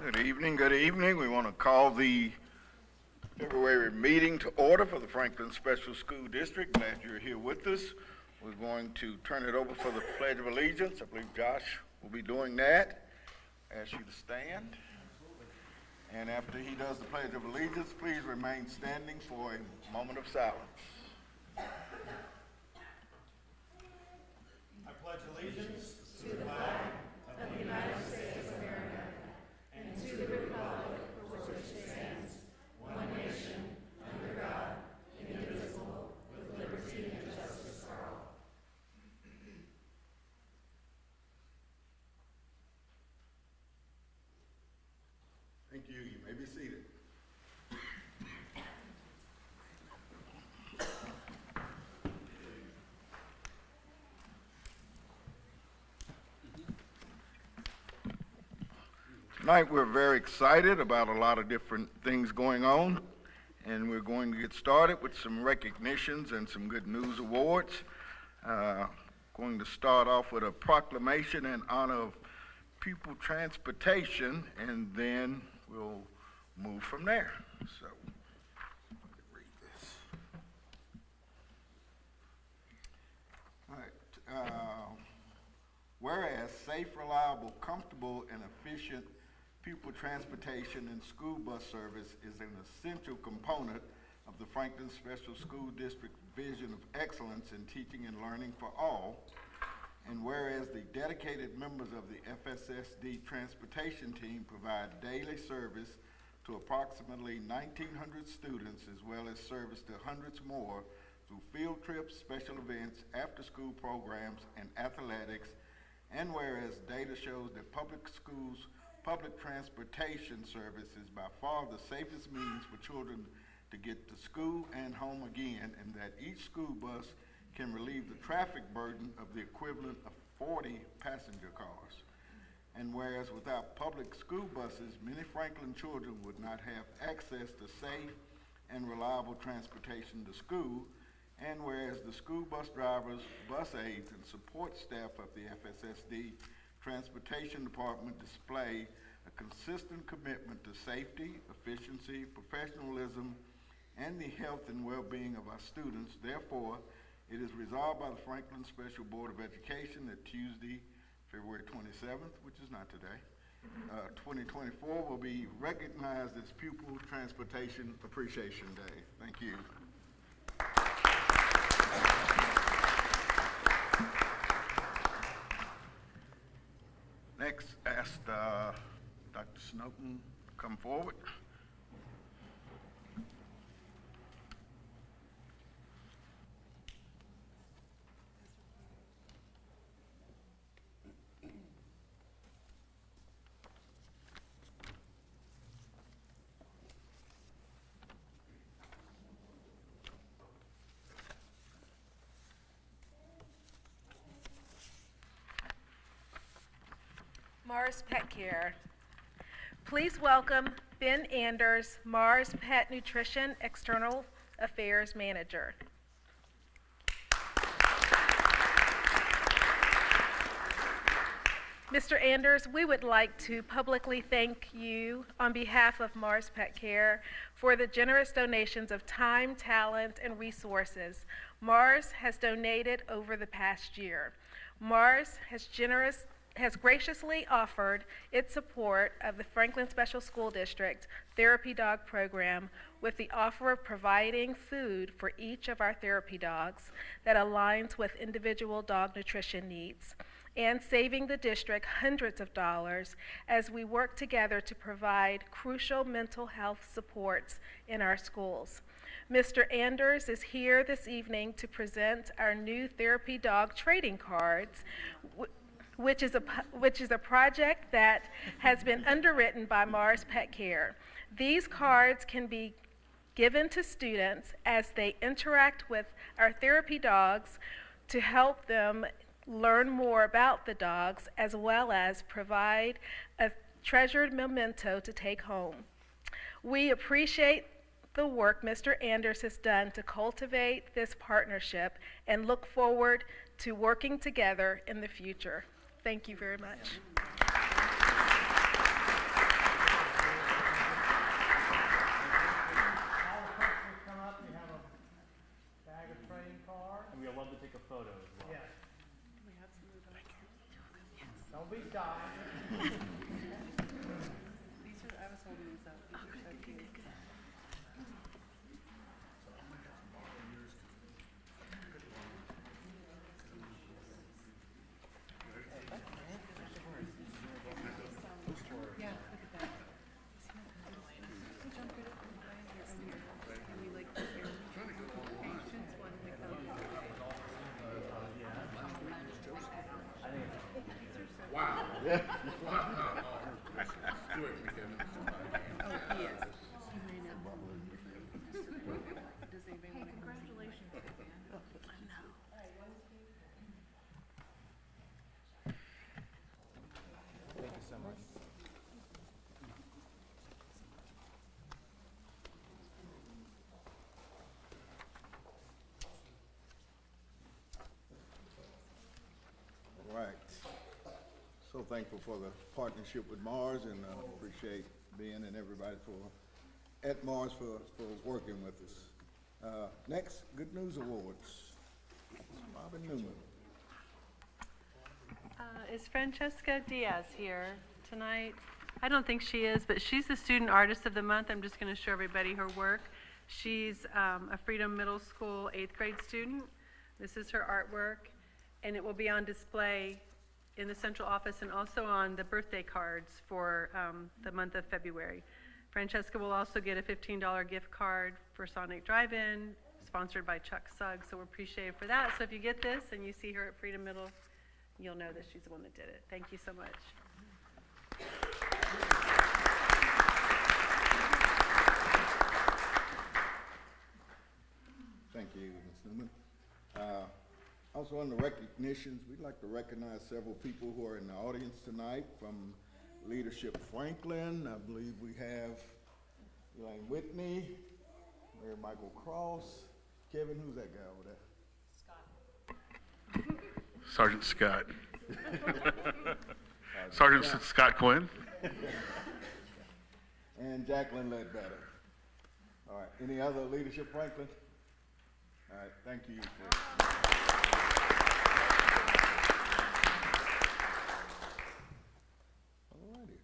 Good evening. We want to call the February meeting to order for the Franklin Special School District. Glad you're here with us. We're going to turn it over for the Pledge of Allegiance. I believe Josh will be doing that. Ask you to stand. And after he does the Pledge of Allegiance, please remain standing for a moment of silence. I pledge allegiance to the flag of the United States of America and to the republic for which it stands, one nation, under God, indivisible, with liberty and justice for all. Thank you. You may be seated. Tonight we're very excited about a lot of different things going on, and we're going to get started with some recognitions and some good news awards. Going to start off with a proclamation in honor of pupil transportation, and then we'll move from there. So, let me read this. All right. Whereas safe, reliable, comfortable, and efficient pupil transportation and school bus service is an essential component of the Franklin Special School District vision of excellence in teaching and learning for all. And whereas the dedicated members of the FSSD transportation team provide daily service to approximately 1,900 students, as well as service to hundreds more through field trips, special events, after-school programs, and athletics. And whereas data shows that public transportation service is by far the safest means for children to get to school and home again, and that each school bus can relieve the traffic burden of the equivalent of 40 passenger cars. And whereas without public school buses, many Franklin children would not have access to safe and reliable transportation to school, and whereas the school bus drivers, bus aides, and support staff of the FSSD Transportation Department display a consistent commitment to safety, efficiency, professionalism, and the health and well-being of our students. Therefore, it is resolved by the Franklin Special Board of Education that Tuesday, February 27th, which is not today, 2024 will be recognized as Pupil Transportation Appreciation Day. Thank you. Next, ask Dr. Snowden to come forward. Mars Pet Care. Please welcome Ben Anders, Mars Pet Nutrition External Affairs Manager. Mr. Anders, we would like to publicly thank you on behalf of Mars Pet Care for the generous donations of time, talent, and resources Mars has donated over the past year. Mars has graciously offered its support of the Franklin Special School District Therapy Dog Program with the offer of providing food for each of our therapy dogs that aligns with individual dog nutrition needs, and saving the district hundreds of dollars as we work together to provide crucial mental health supports in our schools. Mr. Anders is here this evening to present our new therapy dog trading cards, which is a project that has been underwritten by Mars Pet Care. These cards can be given to students as they interact with our therapy dogs to help them learn more about the dogs, as well as provide a treasured memento to take home. We appreciate the work Mr. Anders has done to cultivate this partnership and look forward to working together in the future. Thank you very much. All right. So thankful for the partnership with Mars, and appreciate Ben and everybody at Mars for working with us. Next, Good News Awards. Robin Newman. Is Francesca Diaz here tonight? I don't think she is, but she's the Student Artist of the Month. I'm just going to show everybody her work. She's a Freedom Middle School 8th grade student. This is her artwork, and it will be on display in the central office and also on the birthday cards for the month of February. Francesca will also get a $15 gift card for Sonic Drive-In, sponsored by Chuck Suggs, so we're appreciative for that. So if you get this and you see her at Freedom Middle, you'll know that she's the one that did it. Thank you so much. Thank you, Ms. Newman. Also on the recognitions, we'd like to recognize several people who are in the audience tonight from Leadership Franklin. I believe we have Elaine Whitney, Mayor Michael Cross. Kevin, who's that guy over there? Sergeant Scott. Sergeant Scott Quinn. And Jacqueline Ledbetter. All right, any other Leadership Franklin? All right, thank you. All righty.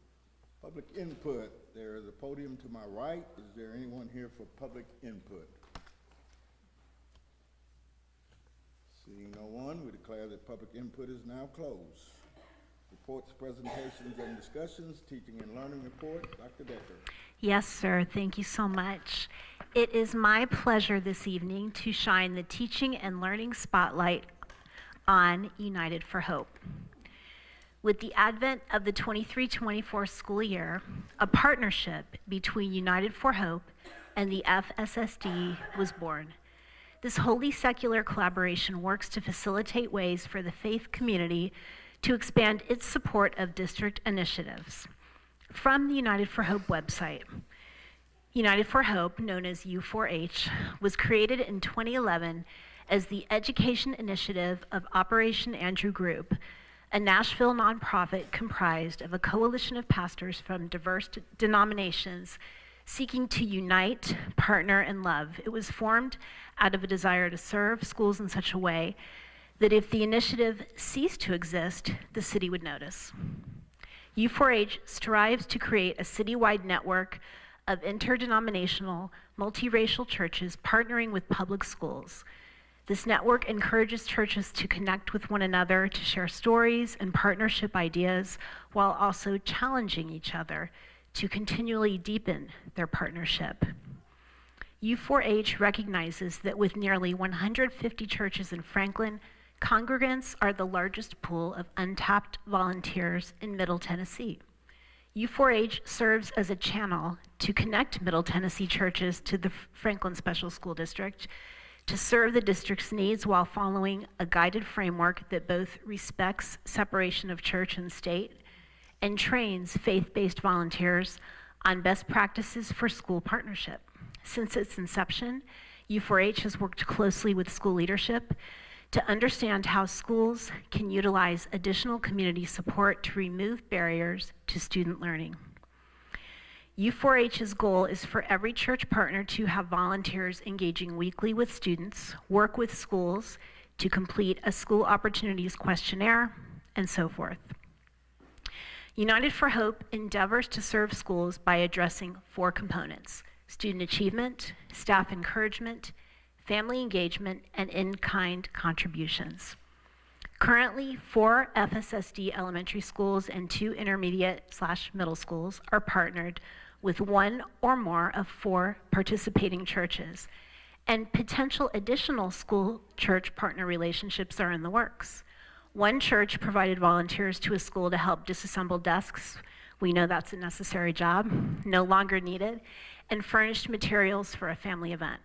Public input. There is a podium to my right. Is there anyone here for public input? Seeing no one, we declare that public input is now closed. Reports, presentations, and discussions, teaching and learning report. Dr. Decker. Yes, sir. Thank you so much. It is my pleasure this evening to shine the teaching and learning spotlight on United for Hope. With the advent of the 23-24 school year, a partnership between United for Hope and the FSSD was born. This wholly secular collaboration works to facilitate ways for the faith community to expand its support of district initiatives. From the United for Hope website, United for Hope, known as U4H, was created in 2011 as the education initiative of Operation Andrew Group, a Nashville nonprofit comprised of a coalition of pastors from diverse denominations seeking to unite, partner, and love. It was formed out of a desire to serve schools in such a way that if the initiative ceased to exist, the city would notice. U4H strives to create a citywide network of interdenominational, multiracial churches partnering with public schools. This network encourages churches to connect with one another, to share stories and partnership ideas, while also challenging each other to continually deepen their partnership. U4H recognizes that with nearly 150 churches in Franklin, congregants are the largest pool of untapped volunteers in Middle Tennessee. U4H serves as a channel to connect Middle Tennessee churches to the Franklin Special School District to serve the district's needs while following a guided framework that both respects separation of church and state and trains faith-based volunteers on best practices for school partnership. Since its inception, U4H has worked closely with school leadership to understand how schools can utilize additional community support to remove barriers to student learning. U4H's goal is for every church partner to have volunteers engaging weekly with students, work with schools to complete a school opportunities questionnaire, and so forth. United for Hope endeavors to serve schools by addressing 4 components: student achievement, staff encouragement, family engagement, and in-kind contributions. Currently, 4 FSSD elementary schools and 2 intermediate/middle schools are partnered with 1 or more of 4 participating churches, and potential additional school-church partner relationships are in the works. 1 church provided volunteers to a school to help disassemble desks. We know that's a necessary job, no longer needed, and furnished materials for a family event.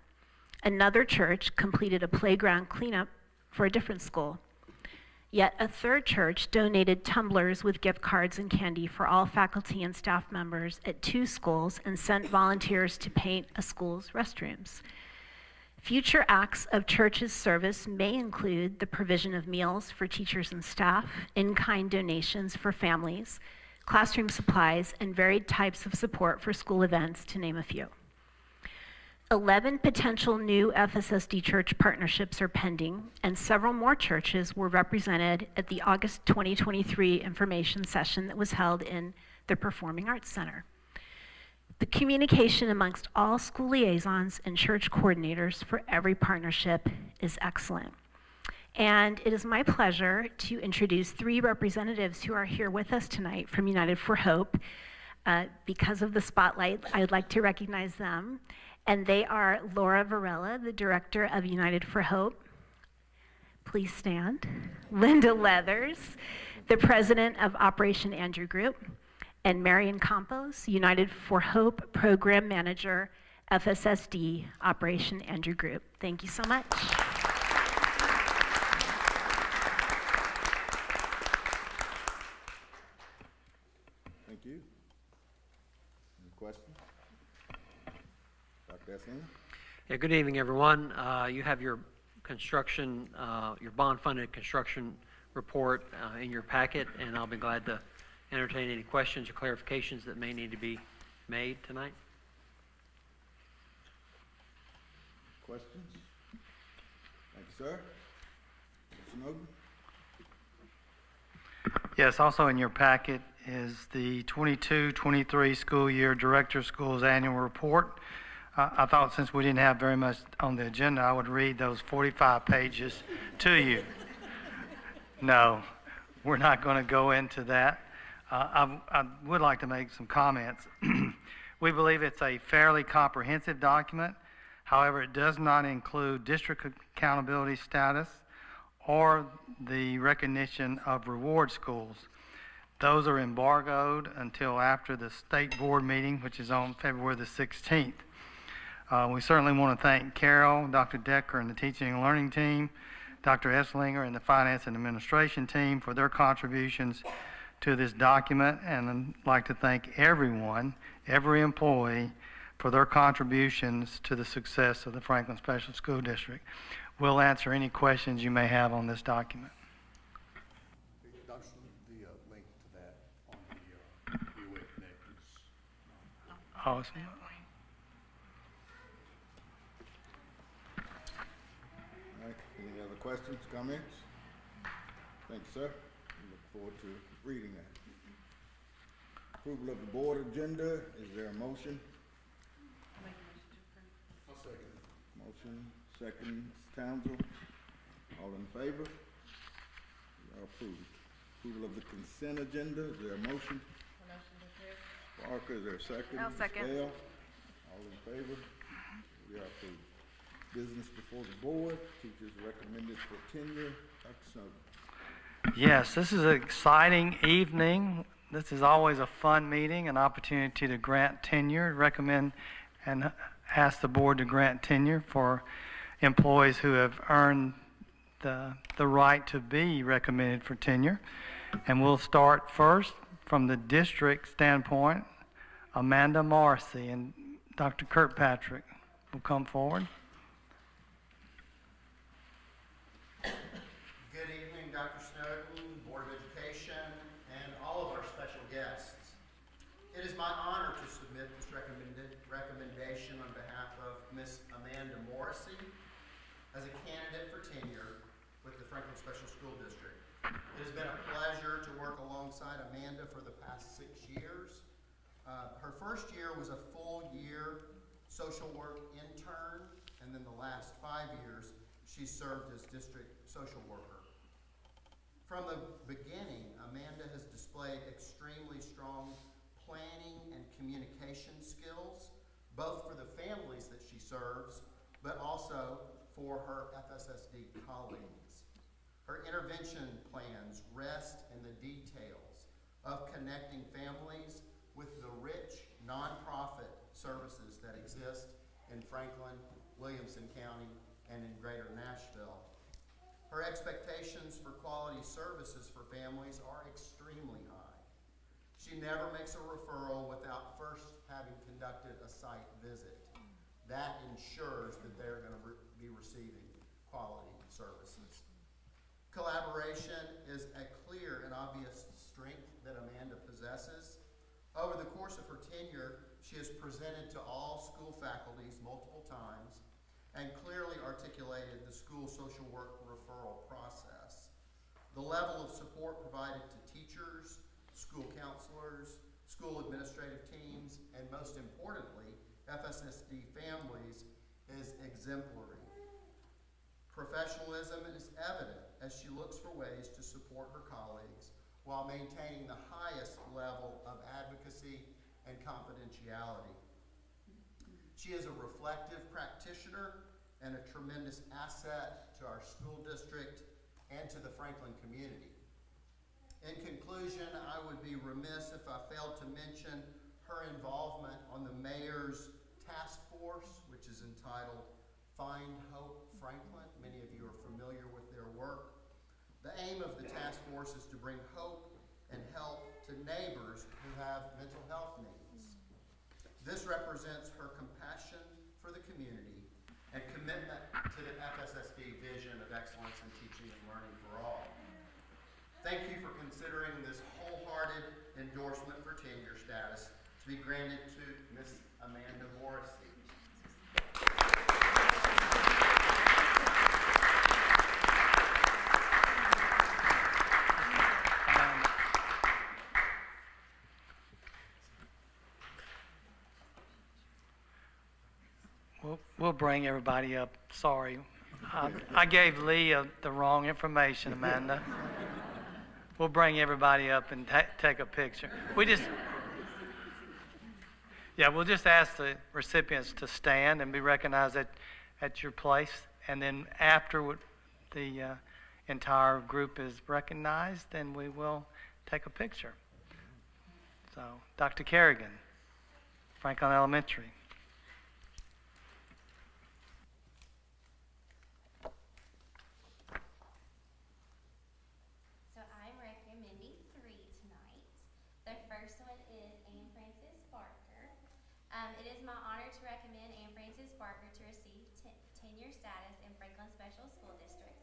Another church completed a playground cleanup for a different school. Yet a 3rd church donated tumblers with gift cards and candy for all faculty and staff members at 2 schools and sent volunteers to paint a school's restrooms. Future acts of church's service may include the provision of meals for teachers and staff, in-kind donations for families, classroom supplies, and varied types of support for school events, to name a few. 11 potential new FSSD church partnerships are pending, and several more churches were represented at the August 2023 information session that was held in the Performing Arts Center. The communication amongst all school liaisons and church coordinators for every partnership is excellent. And it is my pleasure to introduce 3 representatives who are here with us tonight from United for Hope. Because of the spotlight, I'd like to recognize them. And they are Laura Varela, the director of United for Hope. Please stand. Linda Leathers, the president of Operation Andrew Group. And Marion Campos, United for Hope program manager, FSSD, Operation Andrew Group. Thank you so much. Thank you. Any questions? Dr. Essling? Yeah, good evening, everyone. You have your construction, your bond-funded construction report in your packet, and I'll be glad to entertain any questions or clarifications that may need to be made tonight. Questions? Thank you, sir. Mr. Snowden? Yes, also in your packet is the 22-23 school year Director of Schools Annual Report. I thought since we didn't have very much on the agenda, I would read those 45 pages to you. No, we're not going to go into that. I would like to make some comments. We believe it's a fairly comprehensive document. However, it does not include district accountability status or the recognition of reward schools. Those are embargoed until after the state board meeting, which is on February the 16th. We certainly want to thank Carol, Dr. Decker, and the teaching and learning team, Dr. Esslinger, and the finance and administration team for their contributions to this document, and I'd like to thank everyone, every employee, for their contributions to the success of the Franklin Special School District. We'll answer any questions you may have on this document. Dr. The link to that on the UA Connect is... Awesome. All right, any other questions, comments? Thank you, sir. We look forward to reading that. Approval of the board agenda, is there a motion? I'll second. Motion, second, Townsend. All in favor? We are approved. Approval of the consent agenda, is there a motion? Parker, is there a second? I'll second. Ms. Bell? All in favor? We are approved. Business before the board, teachers recommended for tenure, Dr. Snowden. Yes, this is an exciting evening. This is always a fun meeting, an opportunity to grant tenure, recommend and ask the board to grant tenure for employees who have earned the right to be recommended for tenure. And we'll start first from the district standpoint. Amanda Morrissey and Dr. Kirkpatrick will come forward. Good evening, Dr. Snowden, Board of Education, and all of our special guests. It is my honor to submit this recommendation on behalf of Ms. Amanda Morrissey as a candidate for tenure with the Franklin Special School District. It has been a pleasure to work alongside Amanda for the past 6 years. Her first year was a full year social work intern, and then the last 5 years she served as district social worker. From the beginning, Amanda has displayed extremely strong planning and communication skills, both for the families that she serves, but also for her FSSD colleagues. Her intervention plans rest in the details of connecting families with the rich nonprofit services that exist in Franklin, Williamson County, and in Greater Nashville. Her expectations for quality services for families are extremely high. She never makes a referral without first having conducted a site visit. That ensures that they're going to be receiving quality services. Collaboration is a clear and obvious strength that Amanda possesses. Over the course of her tenure, she has presented to all school faculties multiple times and clearly articulated the school social work referral process. The level of support provided to teachers, school counselors, school administrative teams, and most importantly, FSSD families is exemplary. Professionalism is evident as she looks for ways to support her colleagues while maintaining the highest level of advocacy and confidentiality. She is a reflective practitioner and a tremendous asset to our school district and to the Franklin community. In conclusion, I would be remiss if I failed to mention her involvement on the mayor's task force, which is entitled Find Hope Franklin. Many of you are familiar with their work. The aim of the task force is to bring hope and help to neighbors who have mental health needs. This represents her compassion for the community and commitment to the FSSD vision of excellence in teaching and learning for all. Thank you for considering this wholehearted endorsement for tenure status to be granted to Ms. Amanda Morrissey. We'll bring everybody up. Sorry. I gave Lee the wrong information, Amanda. We'll bring everybody up and take a picture. We'll just ask the recipients to stand and be recognized at your place. And then after the entire group is recognized, then we will take a picture. So, Dr. Kerrigan, Franklin Elementary. It is my honor to recommend Ann Frances Barker to receive tenure status in Franklin Special School District.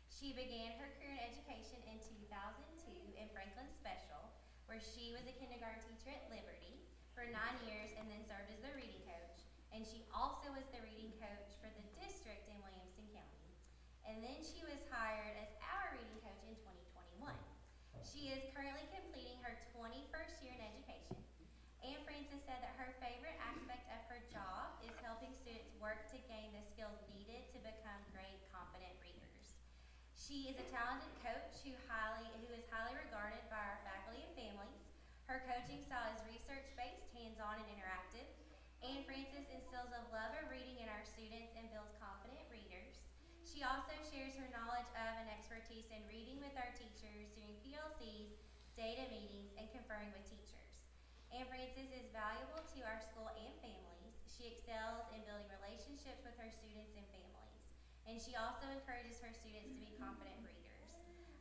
She began her career in education in 2002 in Franklin Special, where she was a kindergarten teacher at Liberty for 9 years and then served as the reading coach. And she also was the reading coach for the district in Williamson County. And then she was hired as our reading coach in 2021. She is currently completing her 21st year in education. Ann Frances said that her favorite aspect of her job is helping students work to gain the skills needed to become great, confident readers. She is a talented coach who is highly regarded by our faculty and families. Her coaching style is research-based, hands-on, and interactive. Ann Frances instills a love of reading in our students and builds confident readers. She also shares her knowledge of and expertise in reading with our teachers during PLCs, data meetings, and conferring with teachers. Ann Frances is valuable to our school and families. She excels in building relationships with her students and families. And she also encourages her students to be confident readers.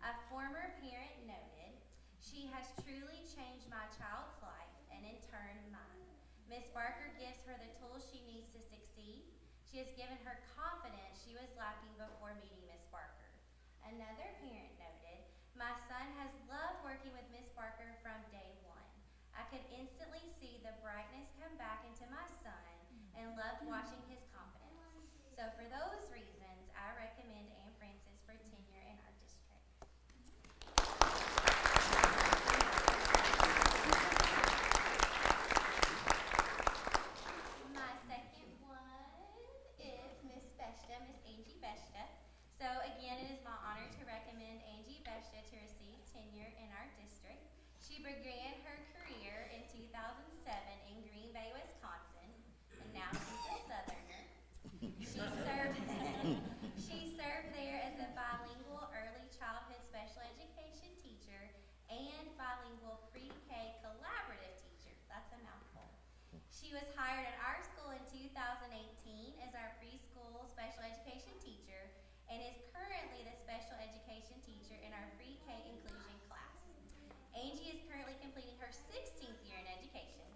A former parent noted, "She has truly changed my child's life and in turn mine. Ms. Barker gives her the tools she needs to succeed. She has given her confidence she was lacking before meeting Ms. Barker." Another parent noted, "My son has loved working with Ms. Barker from day one. I could instantly see the brightness come back into my son and loved watching his confidence. So for those reasons, I recommend Ann Frances for tenure in our district." She served there as a bilingual early childhood special education teacher and bilingual pre-K collaborative teacher. That's a mouthful. She was hired at our school in 2018 as our preschool special education teacher and is currently the special education teacher in our pre-K inclusion class. Angie is currently completing her 16th year in education.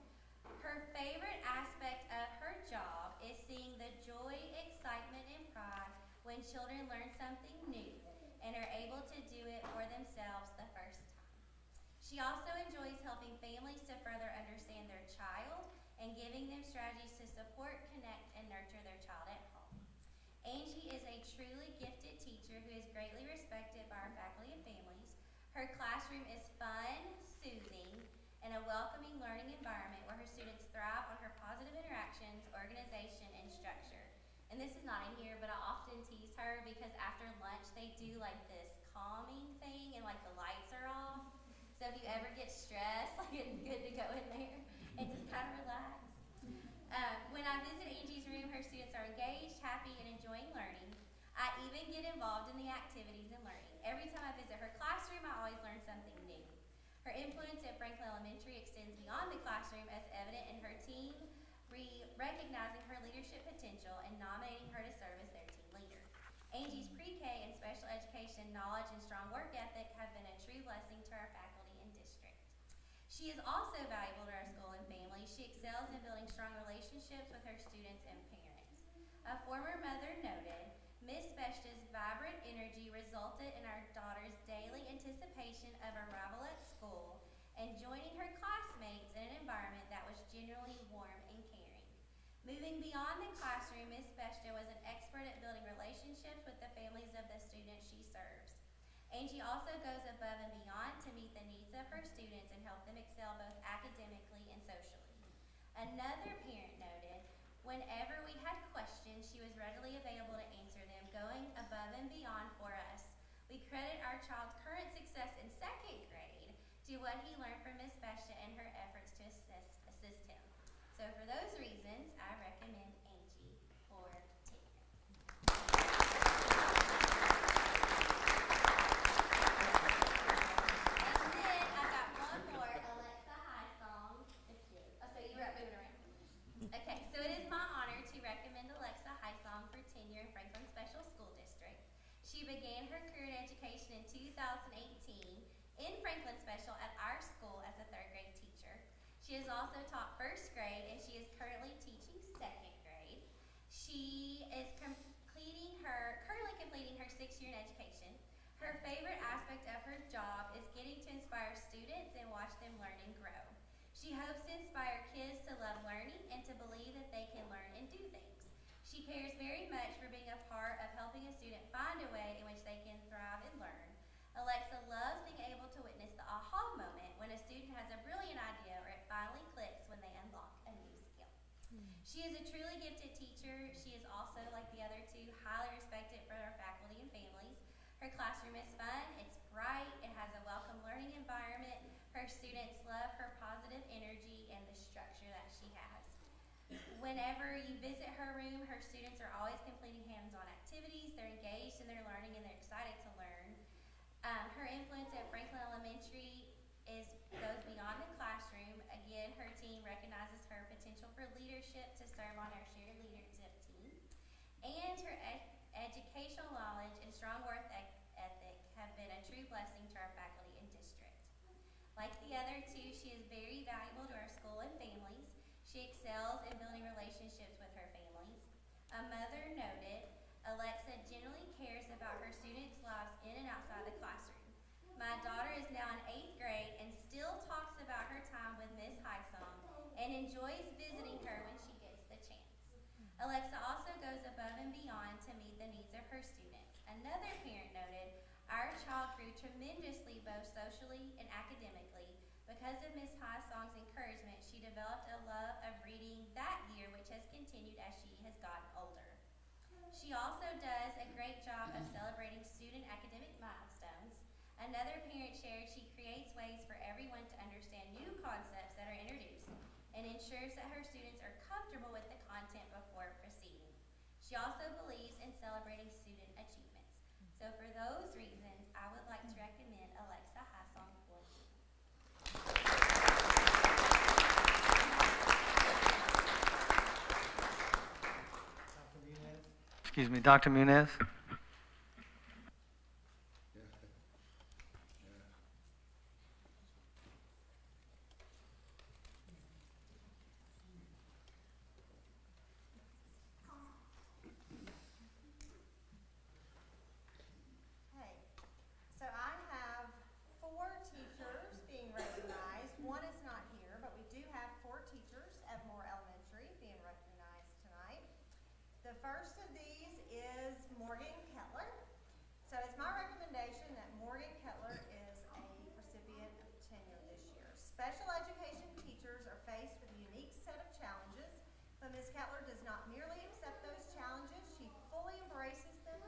Her favorite aspect of her job is seeing the joy, excitement, and pride when children learn something new and are able to do it for themselves the first time. She also enjoys helping families to further understand their child and giving them strategies to support, connect, and nurture their child at home. Angie is a truly gifted teacher who is greatly respected by our faculty and families. Her classroom is fun, soothing, and a welcoming learning environment where her students thrive on her positive interactions, organization, and structure. And this is not in here, but I often tease her because after lunch they do like this calming thing and like the lights are off. So if you ever get stressed, like it's good to go in there and just kind of relax. When I visit Angie's room, her students are engaged, happy, and enjoying learning. I even get involved in the activities and learning. Every time I visit her classroom, I always learn something new. Her influence at Franklin Elementary extends beyond the classroom, as evident in her team recognizing her leadership potential and nominating her to serve as their team leader. Angie's pre-K and special education knowledge and strong work ethic have been a true blessing to our faculty and district. She is also valuable to our school and family. She excels in building strong relationships with her students and parents. A former mother noted, Miss Beshta's vibrant energy resulted in our daughter's daily anticipation of arrival at school and joining her classmates in an environment that was generally warm and caring. Moving beyond the classroom, Miss Beshta was an expert at building relationships with the families of the students she serves. Angie also goes above and beyond to meet the needs of her students and help them excel both academically and socially. Another parent noted, whenever we had questions, she was readily available to answer them, going above and beyond for us. We credit our child's current success in 2nd grade to what he learned from Miss Beshta and her efforts to assist him. So for those reasons, I recommend Angie for tenure. And then I've got one more Alexa High song. Oh, so you were moving around. Okay, so it is my honor to recommend Alexa High song for tenure in Franklin Special School District. She began her career in education in 2018 in Franklin Special at our school as a 3rd grade teacher. She has also taught 1st grade and she is currently teaching 2nd grade. She is currently completing her 6th year in education. Her favorite aspect of her job is getting to inspire students and watch them learn and grow. She hopes to inspire kids to love learning and to believe that they can learn and do things. She cares very much for being a part of helping a student find a way in which they can thrive and learn. Alexa loves being able to witness the aha moment when a student has a brilliant idea or it finally clicks when they unlock a new skill. She is a truly gifted teacher. She is also, like the other two, highly respected for her faculty and families. Her classroom is fun, it's bright, it has a welcome learning environment. Her students love her positive energy and the structure that she has. Whenever you visit her room, her students are always completing hands-on activities. They're engaged in their learning and they're excited to learn. Her influence at Franklin Elementary goes beyond the classroom. Again, her team recognizes her potential for leadership to serve on our shared leadership team. And her educational knowledge and strong work ethic have been a true blessing to our faculty and district. Like the other two, she is very valuable to our school and families. She excels in building relationships with her families. A mother noted, Alexa generally cares about her students' lives in and outside the classroom. My daughter is now in 8th grade and still talks about her time with Miss Highsong and enjoys visiting her when she gets the chance. Alexa also goes above and beyond to meet the needs of her students. Another parent noted, our child grew tremendously both socially and academically. Because of Miss Highsong's encouragement, she developed a love of reading that year, which has continued as she has gotten older. She also does a great job of celebrating student academic milestones. Another parent shared she creates ways for everyone to understand new concepts that are introduced and ensures that her students are comfortable with the content before proceeding. She also believes in celebrating student So for those reasons, I would like to recommend Alexa Hasson for Excuse me, Dr. Muniz? Okay, so I have 4 teachers being recognized. One is not here, but we do have 4 teachers at Moore Elementary being recognized tonight. The first of these is Morgan Kettler. So it's my recommendation that Morgan Kettler is a recipient of tenure this year. Special education teachers are faced with a unique set of challenges, but Ms. Kettler does not merely accept those challenges, she fully embraces them.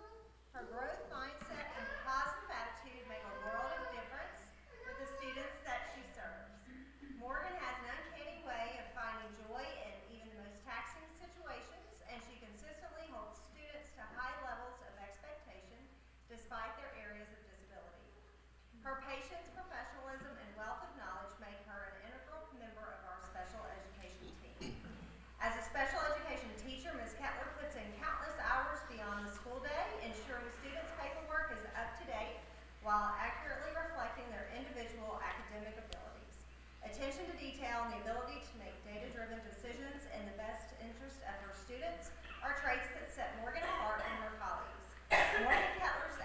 Her growth mindset and positive attitude make a world of difference with the students that she serves. Morgan has an uncanny way of finding joy in even the most taxing situations, and she consistently holds students to high levels of expectation despite their areas of disability. Her patience, professionalism, and wealth of knowledge make her an integral member of our special education team. As a special education teacher, Ms. Kettler puts in countless hours beyond the school day, ensuring students' paperwork is up to date while accurately reflecting their individual academic abilities. Attention to detail and the ability to make data-driven decisions in the best interest of her students are traits that set Morgan apart from her colleagues. Morgan Kettler's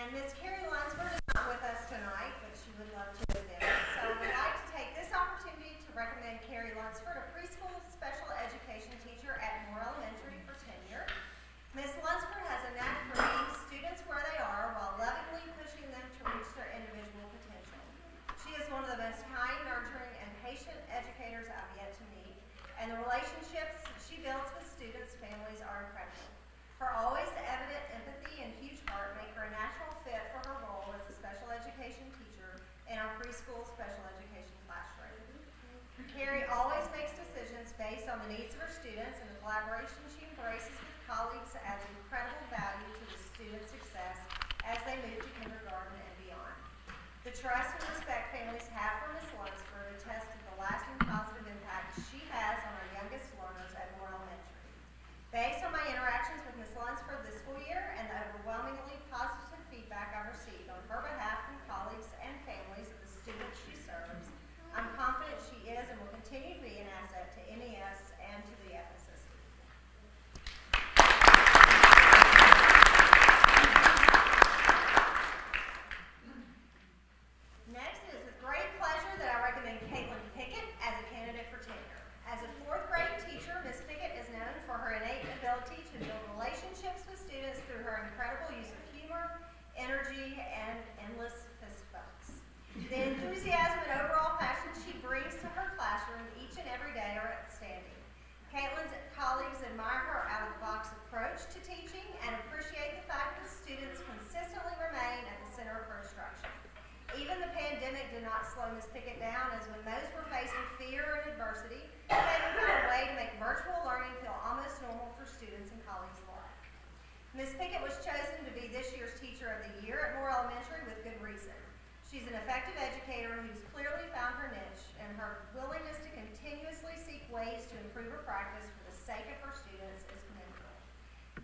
And Ms. Carrie Lunsford is not with us tonight, but she would love to have been. So we'd like to take this opportunity to recommend Carrie Lunsford, a preschool special education teacher at Moore Elementary for tenure. Ms. Lunsford has a knack for meeting students where they are while lovingly pushing them to reach their individual potential. She is one of the most kind, nurturing, and patient educators I've yet to meet, and the relationships she builds with students' families are incredible. Her always evident empathy and huge heart make her a natural fit for her role as a special education teacher in our preschool special education classroom. Carrie always makes decisions based on the needs of her students, and the collaboration she embraces with colleagues adds incredible value to the students' success as they move to kindergarten and beyond. The trust and respect families have for Ms. Lunsford attest to the lasting positive impact she has on our youngest learners at Moore Elementary. Based on my interactions with Ms. Lunsford this school year and the overwhelmingly positive feedback I've received on her behalf from colleagues and families of the students she serves, I'm confident she is and will continue to be an asset to NES and to the FSSD. Next, it is with great pleasure that I recommend Caitlin Pickett as a candidate for tenure. As a 4th grade teacher, Ms. Pickett is known for her innate ability to build relationships with students through her incredible use of humor, energy, and endless fist bumps. The enthusiasm and overall passion she brings to her classroom each and every day are outstanding. Caitlin's colleagues admire her out-of-the-box approach to teaching and appreciate the fact that students consistently remain at the center of her instruction. Even the pandemic did not slow Ms. Pickett down, as when most were facing fear and adversity, Caitlin found a way to make virtual learning feel almost normal for students and colleagues alike. Ms. Pickett was chosen to be this year's Teacher of the Year at Moore Elementary with good reason. She's an effective educator who's clearly found her niche, and her willingness to continuously seek ways to improve her practice for the sake of her students is commendable.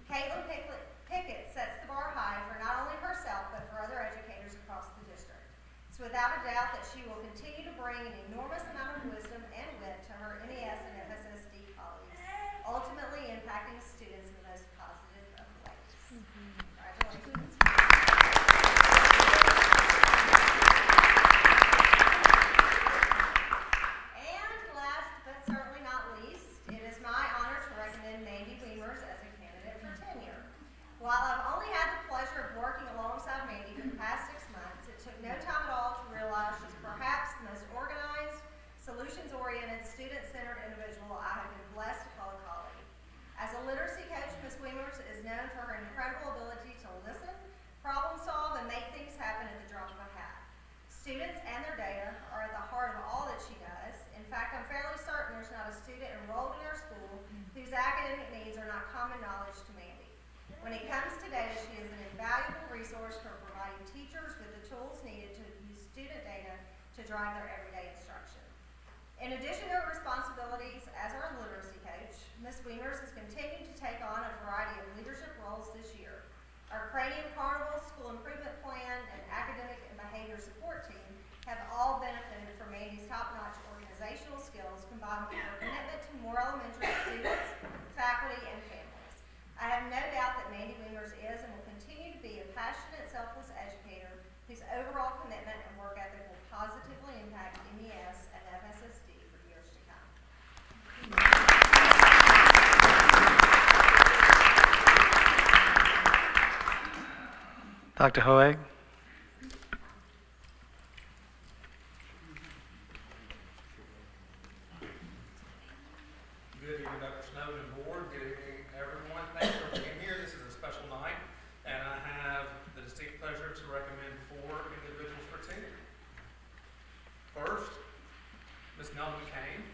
Caitlin Pickett sets the bar high for not only herself, but for other educators across the district. It's without a doubt that she will continue to bring an enormous amount of wisdom and wit to her NES and FSSD colleagues, ultimately impacting students in the most positive of ways. Congratulations. And last but certainly not least, it is my honor to recommend Mandy Weimers as a candidate for tenure. While I've only had the pleasure of working alongside Mandy for the past 6 months, it took no time at all to realize she's perhaps the most organized, solution drive their everyday instruction. In addition to her responsibilities as our literacy coach, Ms. Wiemers has continued to take on a variety of leadership roles this year. Our Cranium Carnival, School Improvement Plan, and Academic and Behavior Support Team have all benefited from Mandy's top-notch organizational skills combined with her commitment to more elementary students, faculty, and families. I have no doubt that Mandy Wiemers is and will continue to be a passionate, selfless educator whose overall commitment and work ethic will positively impact MES and FSSD for years to come. Dr. Hoeg? Good evening, Dr. Snowden and board. Good evening, everyone. Thanks for being here. This is a special night, and I have the distinct pleasure to recommend 4 individuals for tenure. First, Ms. Nelda McCain.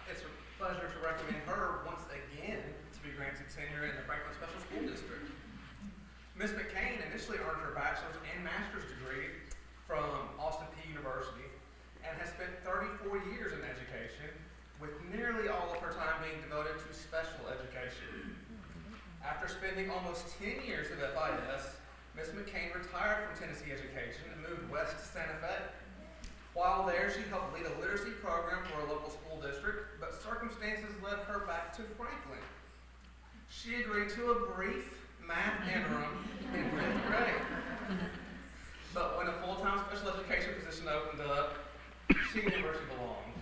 It's a pleasure to recommend her once again to be granted tenure in the Franklin Special School District. Ms. McCain initially earned her bachelor's and master's degree from Austin Peay University and has spent 34 years in education, with nearly all of her time being devoted to special education. After spending almost 10 years at FIS, Ms. McCain retired from Tennessee education and moved west to Santa Fe. While there, she helped lead a literacy program for a local school district, but circumstances led her back to Franklin. She agreed to a brief math interim in 5th grade. But when a full-time special education position opened up, she knew where she belonged.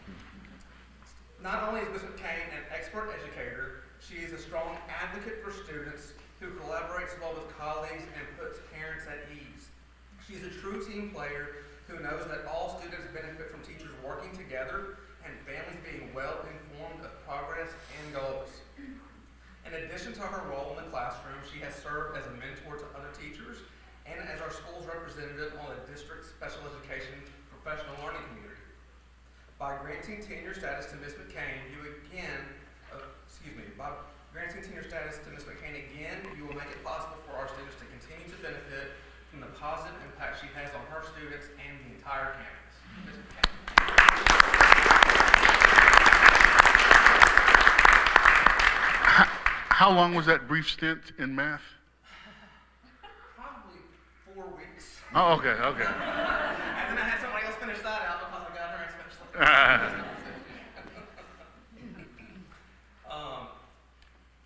Not only is Ms. McCain an expert educator, she is a strong advocate for students who collaborates well with colleagues and puts parents at ease. She's a true team player who knows that all students benefit from teachers working together and families being well informed of progress and goals. In addition to her role in the classroom, she has served as a mentor to other teachers and as our school's representative on the district's special education professional learning community. By granting tenure status to Ms. McCain, you will make it possible for our students to continue to benefit from the positive impact she has on her students and the entire campus. Ms. McCain. How long was that brief stint in math? Probably 4 weeks. Oh, okay, okay. And then I had somebody else finish that out because I got her in special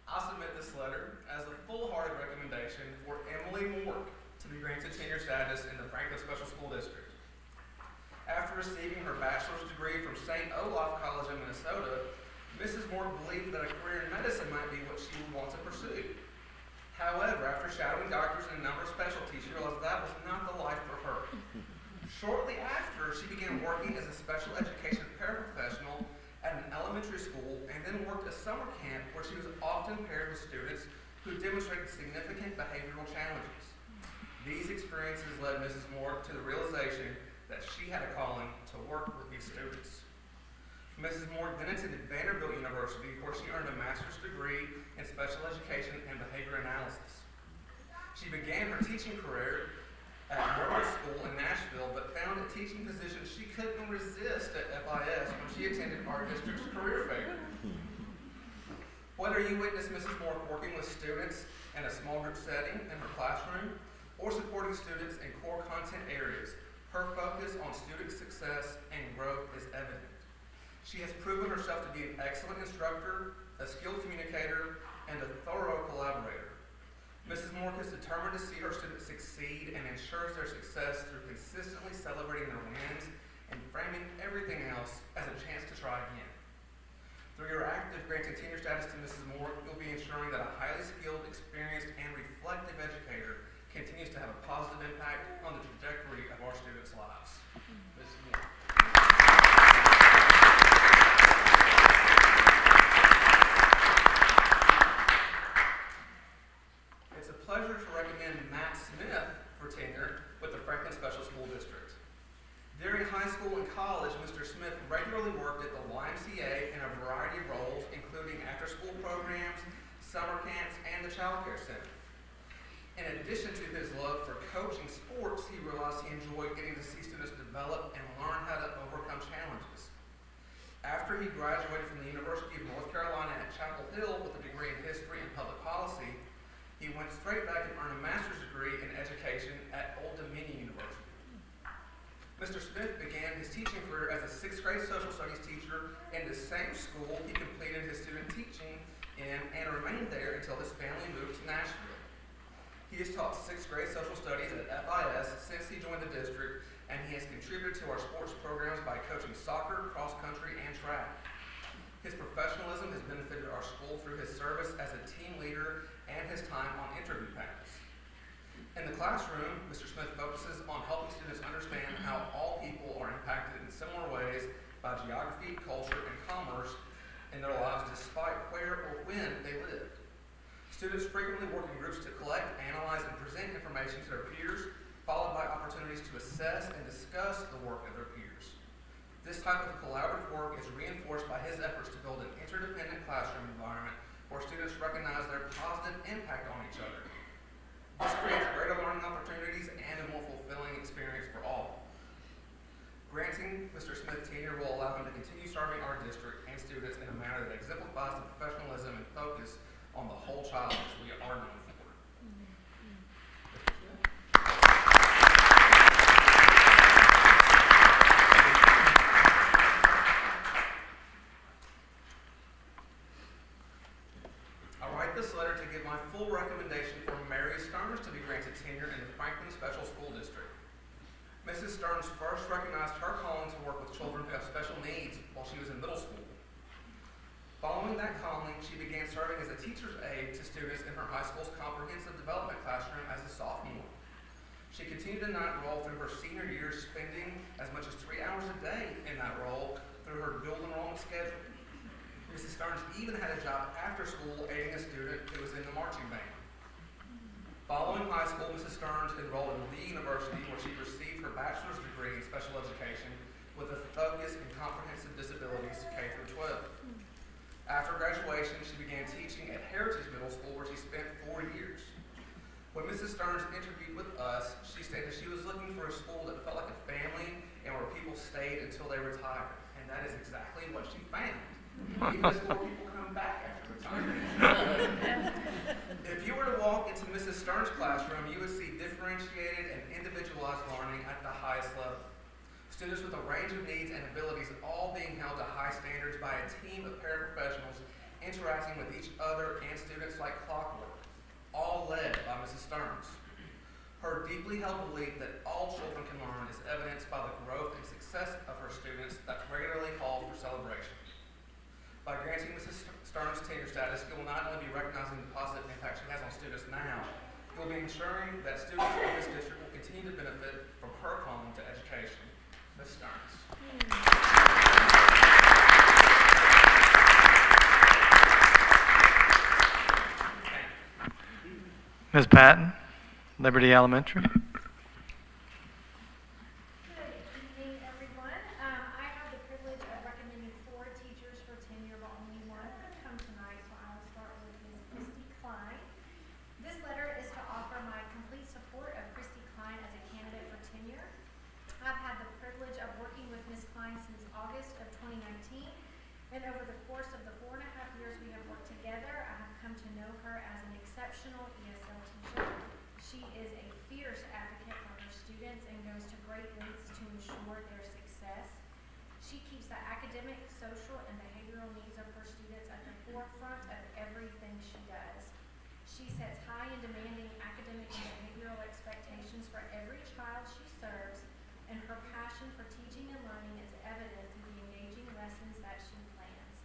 I'll submit this letter as a full-hearted recommendation for Emily Moore to be granted tenure status in the Franklin Special School District. After receiving her bachelor's degree from St. Olaf College in Minnesota, Mrs. Moore believed that a career in medicine might be what she would want to pursue. However, after shadowing doctors in a number of specialties, she realized that was not the life for her. Shortly after, she began working as a special education paraprofessional at an elementary school and then worked a summer camp where she was often paired with students who demonstrated significant behavioral challenges. These experiences led Mrs. Moore to the realization that she had a calling to work with these students. Mrs. Moore then attended Vanderbilt University, where she earned a master's degree in special education and behavior analysis. She began her teaching career at Moore School in Nashville, but found a teaching position she couldn't resist at FIS when she attended our district's career fair. Whether you witness Mrs. Moore working with students in a small group setting in her classroom or supporting students in core content areas, her focus on student success and growth is evident. She has proven herself to be an excellent instructor, a skilled communicator, and a thorough collaborator. Mrs. Moore is determined to see her students succeed and ensures their success through consistently celebrating their wins and framing everything else as a chance to try again. Through your act of granting tenure status to Mrs. Moore, you'll be ensuring that a highly skilled, experienced, and reflective educator continues to have a positive impact on the trajectory of our students' lives. Mrs. Moore. It's a pleasure to recommend Matt Smith for tenure with the Franklin Special School District. During high school and college, Mr. Smith regularly worked at the YMCA in a variety of roles, including after-school programs, summer camps, and the Child Care Center. In addition to his love for coaching sports, he realized he enjoyed getting to see students develop and learn how to overcome challenges. After he graduated from the University of North Carolina at Chapel Hill with a degree in history and public policy, he went straight back and earned a master's degree in education at Old Dominion University. Mr. Smith began his teaching career as a 6th grade social studies teacher in the same school he completed his student teaching in and remained there until his family moved to Nashville. He has taught 6th grade social studies at FIS since he joined the district, and he has contributed to our sports programs by coaching soccer, cross country, and track. His professionalism has benefited our school through his service as a team leader and his time on interview panels. In the classroom, Mr. Smith focuses on helping students understand how all people are impacted in similar ways by geography, culture, and commerce in their lives despite where or when they live. Students frequently work in groups to collect, analyze, and present information to their peers, followed by opportunities to assess and discuss the work of their peers. This type of collaborative work is reinforced by his efforts to build an interdependent classroom environment where students recognize their positive impact on each other. This creates greater learning opportunities and a more fulfilling experience for all. Granting Mr. Smith tenure will allow him to continue serving our district and students in a manner that exemplifies the professionalism and focus on the whole child as we are known for. I write this letter to give my full recommendation for Mary Stearns to be granted tenure in the Franklin Special School District. Mrs. Stearns first recognized her calling to work with children who have special needs while she was in middle school. Following that calling, she began serving as a teacher's aide to students in her high school's comprehensive development classroom as a sophomore. She continued in that role through her senior year, spending as much as 3 hours a day in that role through her dual enrollment schedule. Mrs. Stearns even had a job after school aiding a student who was in the marching band. Following high school, Mrs. Stearns enrolled in Lee University, where she received her bachelor's degree in special education with a focus in comprehensive disabilities K through 12. After graduation, she began teaching at Heritage Middle School, where she spent 4 years. When Mrs. Stearns interviewed with us, she stated she was looking for a school that felt like a family and where people stayed until they retired. And that is exactly what she found. Even as more people come back after retirement. If you were to walk into Mrs. Stearns' classroom, you would see differentiated and individualized learning at the highest level. Students with a range of needs and abilities all being held to high standards by a team of paraprofessionals interacting with each other and students like clockwork, all led by Mrs. Stearns. Her deeply held belief that all children can learn is evidenced by the growth and success of her students that regularly call for celebration. By granting Mrs. Stearns tenure status, you will not only be recognizing the positive impact she has on students now, you will be ensuring that students in this district will continue to benefit from her calling to education. Ms. Stearns. Ms. Patton, Liberty Elementary. Good evening, everyone. I have the privilege of recommending 4 teachers for tenure, but only one could come tonight, so I will start with Ms. Christy Klein. This letter is to offer my complete support of Christy Klein as a candidate for tenure. I've had the privilege of working with Ms. Klein since August of 2019, and over the course of the 4.5 years we have worked together, I have come to know her as an exceptional ESL teacher. She is a fierce advocate for her students and goes to great lengths to ensure their success. She keeps the academic, social, and behavioral needs of her students at the forefront of everything she does. She sets high and demanding academic and behavioral expectations for every child she serves, and her passion for teaching and learning is evident through the engaging lessons that she plans.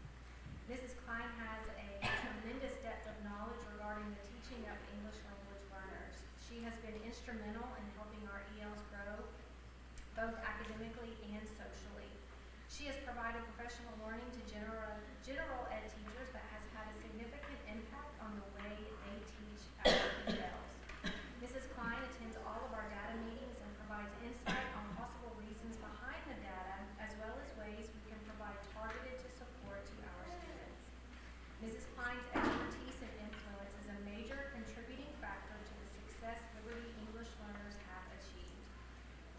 Mrs. Klein has a tremendous depth of knowledge regarding the teaching of English language learners. She has been instrumental in helping our ELs grow, both academically and socially. She has provided professional learning to general ed teachers that has had a significant impact on the way they teach our ELs. Mrs. Klein attends all of our data meetings and provides insight on possible reasons behind the data, as well as ways we can provide targeted support to our students. Mrs. Klein's expertise and influence is a major contributing factor to the success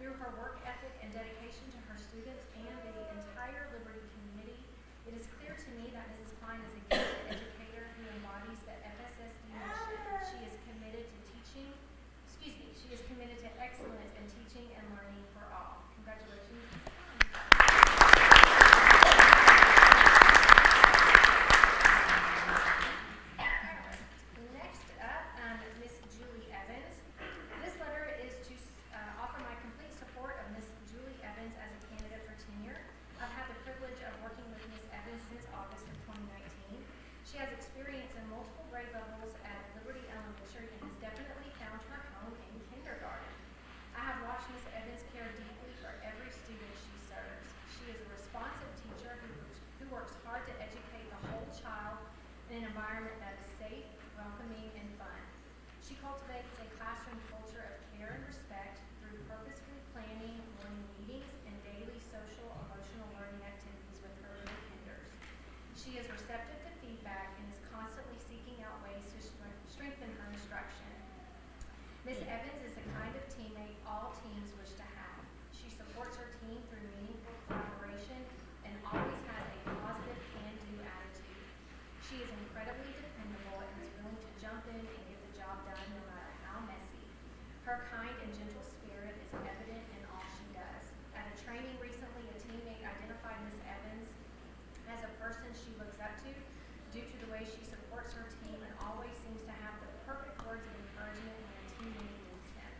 Through her work ethic and dedication to her students and the entire Liberty community, it is clear to me that Mrs. Klein is a gifted educator who embodies the FSSD mission. She is committed to excellence in teaching and learning for all. Congratulations. Next up, Miss Julie Evans. This letter is to offer my complete support of Miss Julie Evans as a candidate for tenure. I've had the privilege of working with Miss Evans since August of 2019. She has experience in multiple grade levels at Liberty Elementary and has definitely found her home in kindergarten. I have watched Miss Evans care deeply for every student she serves. She is a responsive teacher who works hard to educate the whole child in an environment that is safe, welcoming, and fun. She cultivates a classroom culture of care and respect through purposefully planning morning meetings and daily social, emotional learning activities with her little kinders. She is receptive to feedback and is constantly seeking out ways to strengthen her instruction. Miss Evans is the kind of teammate all teams wish to have. She supports her team through meaningful collaboration and always has a positive can-do attitude. She is incredibly dependable and is willing to jump in and get the job done no matter how messy. Her kind and gentle spirit is evident in all she does. At a training recently, a teammate identified Miss Evans as a person she looks up to due to the way she supports her team and always seems to have the perfect words of encouragement when a teammate needs them.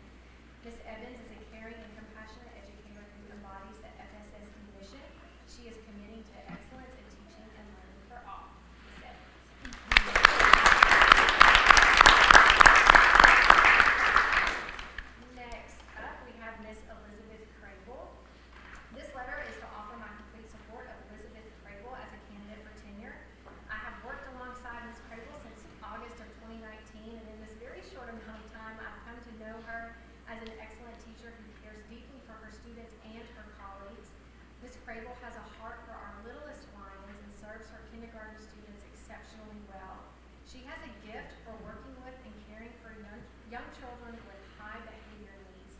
Miss Evans is a caring and compassionate educator who embodies the FSSD mission. She is committing to excellence in teaching and learning for all. Miss Evans. Next up, we have Miss Elizabeth Crable. This letter is to offer my complete support of Elizabeth Crable as a candidate for tenure. I have worked alongside Ms. Crable since August of 2019, and in this very short amount of time, I've come to know her as an excellent teacher who cares deeply for her students and her colleagues. Ms. Crable has a heart for our littlest lions and serves her kindergarten students exceptionally well. She has a gift for working with and caring for young children with high behavior needs.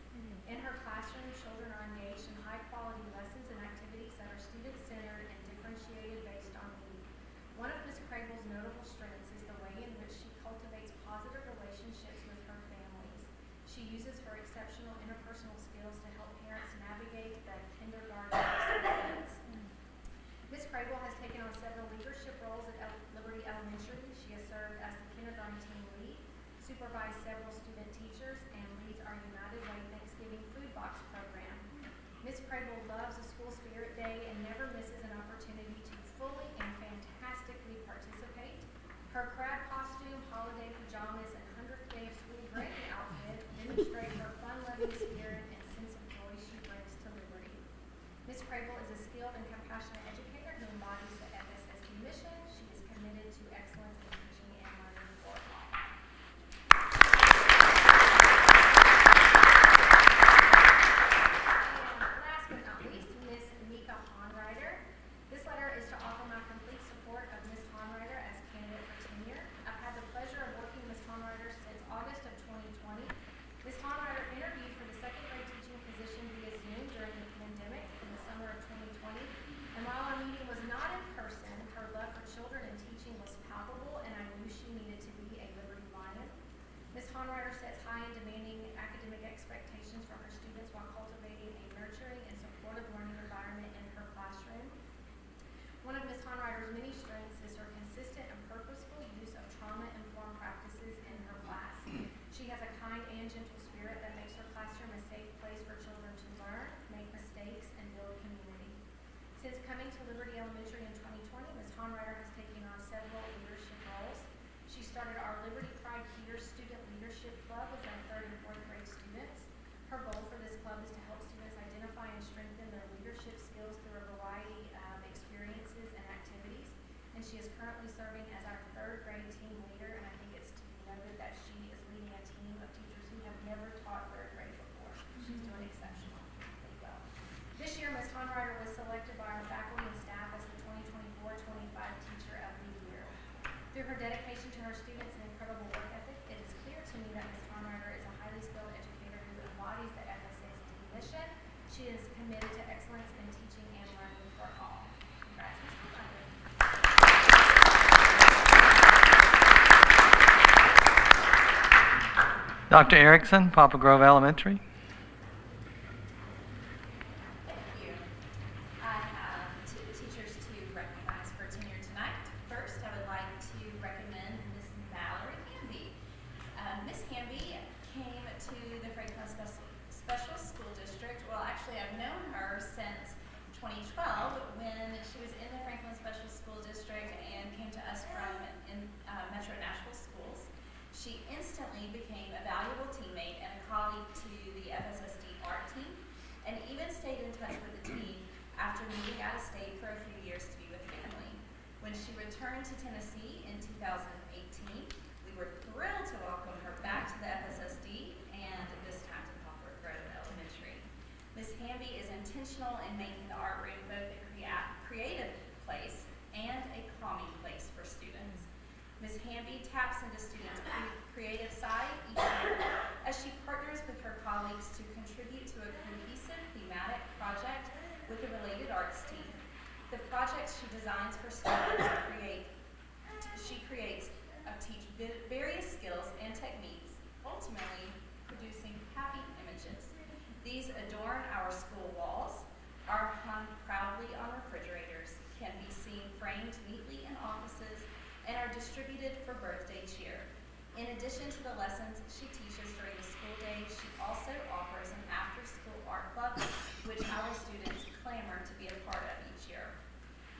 In her classroom, children are engaged in high-quality lessons and activities that are student-centered and differentiated based on need. One of Ms. Crable's notable strengths is the way in which she cultivates positive relationships with her families. She uses her exceptional interpersonal skills to help parents navigate the kindergarten experience. Ms. Crable has taken on several leadership roles at Liberty Elementary. She has served as the kindergarten team lead, supervised several student teachers, and leads our United Way Thanksgiving food box program. Ms. Crable loves a school spirit day and never misses an opportunity to fully and fantastically participate. Her crab costume, holiday pajamas, and 100th day of school granny outfit demonstrate her fun-loving spirit and sense of joy she brings to Liberty. Ms. Crable is a skilled and compassionate educator who embodies the FSSD mission. She is committed to excellence in teaching and learning for all. And last but not least, Ms. Mika Honrider. This letter is to offer my complete support of Ms. Honrider as candidate for tenure. I've had the pleasure of working with Ms. Honrider since August of 2020. Ms. Honrider interviewed for the second grade teaching position via Zoom during the pandemic in the summer of 2020. And while our meeting was not in person, her love for children and teaching was palpable, and I knew she needed to be a Liberty Lion. Ms. Honrider sets high and demanding academic expectations for her students while cultivating a nurturing and supportive learning environment in her classroom. One of Ms. Honrider's many strengths is her consistent and purposeful use of trauma-informed practices in her class. She has a kind and gentle spirit that makes her classroom a safe place for children to learn, make mistakes, and build community. Since coming to Liberty Elementary in 2020, Ms. Honrider has taken on several leadership roles. She started our Liberty Pride Peers Student Leadership Club with our 3rd and 4th grade students. Her goal for this club is to help students identify and strengthen their leadership skills through a variety of experiences and activities. And she is currently serving as our 3rd grade team leader, and I think it's to be noted that she is leading a team of teachers who have never taught 3rd grade before. She's doing exceptionally well. This year, Ms. Honrider was selected by our faculty and staff as the 2024-25 Teacher of the Year. Through her dedication to her students and incredible work ethic, it is clear to me that Ms. Honrider is a highly skilled educator who embodies the FSSD mission Dr. Erickson, Poplar Grove Elementary. Thank you. I have two teachers to recognize for tenure tonight. First, I would like to recommend Miss Mallory Hamby. Miss Hamby came to the Franklin Special School District. Well, actually, I've known her since 2012 when she was in the Franklin Special School District and came to us from Metro Nashville Schools. She instantly became a valuable teammate and a colleague to the FSSD art team, and even stayed in touch with the team after moving out of state for a few years to be with family. When she returned to Tennessee in 2018, we were thrilled to welcome her back to the FSSD, and this time to Poplar Grove Elementary. Ms. Hamby is intentional in making the art room both a creative place and a calming place for students. Ms. Hamby taps into students' creative side each year as she partners with her colleagues to contribute to a cohesive thematic project with a related arts team. The projects she designs for students teach various skills and techniques, ultimately producing happy images. These adorn our school walls, are hung proudly on refrigerators, can be seen framed neatly in offices, and are distributed for birthday cheer. In addition to the lessons she teaches during the school day, she also offers an after-school art club, which our students clamor to be a part of each year.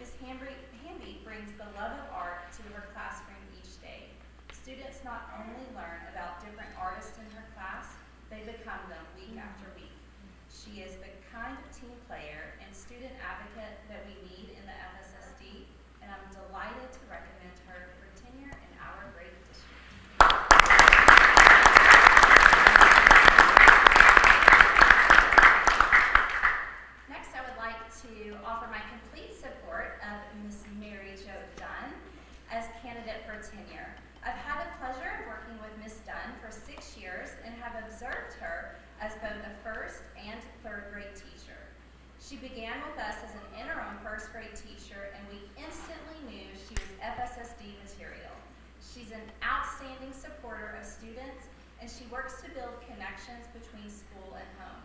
Ms. Hamby brings the love of art to her classroom each day. Students not only learn about different artists in her class, they become them week after week. She is the kind of team player and student advocate that we need in the FSSD, and I'm delighted to recommend her for tenure in our great district. Next, I would like to offer my complete support of Ms. Mary Jo Dunn as candidate for tenure. I've had the pleasure of working with Ms. Dunn for 6 years and have observed her as both a first and third grade teacher. She began with us as an interim first grade teacher, and we instantly knew she was FSSD material. She's an outstanding supporter of students, and she works to build connections between school and home.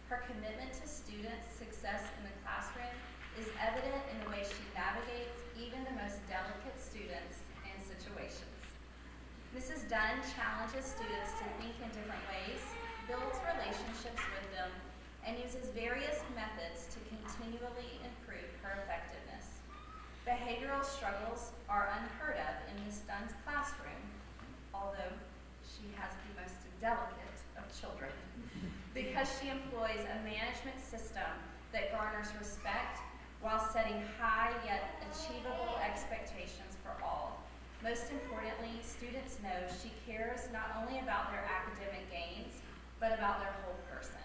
Her commitment to students' success in the classroom is evident in the way she navigates even the most delicate students and situations. Mrs. Dunn challenges students to think in different ways, builds relationships with them, and uses various methods to continually improve her effectiveness. Behavioral struggles are unheard of in Ms. Dunn's classroom, although she has the most delicate of children, because she employs a management system that garners respect while setting high yet achievable expectations for all. Most importantly, students know she cares not only about their academic gains, but about their whole person.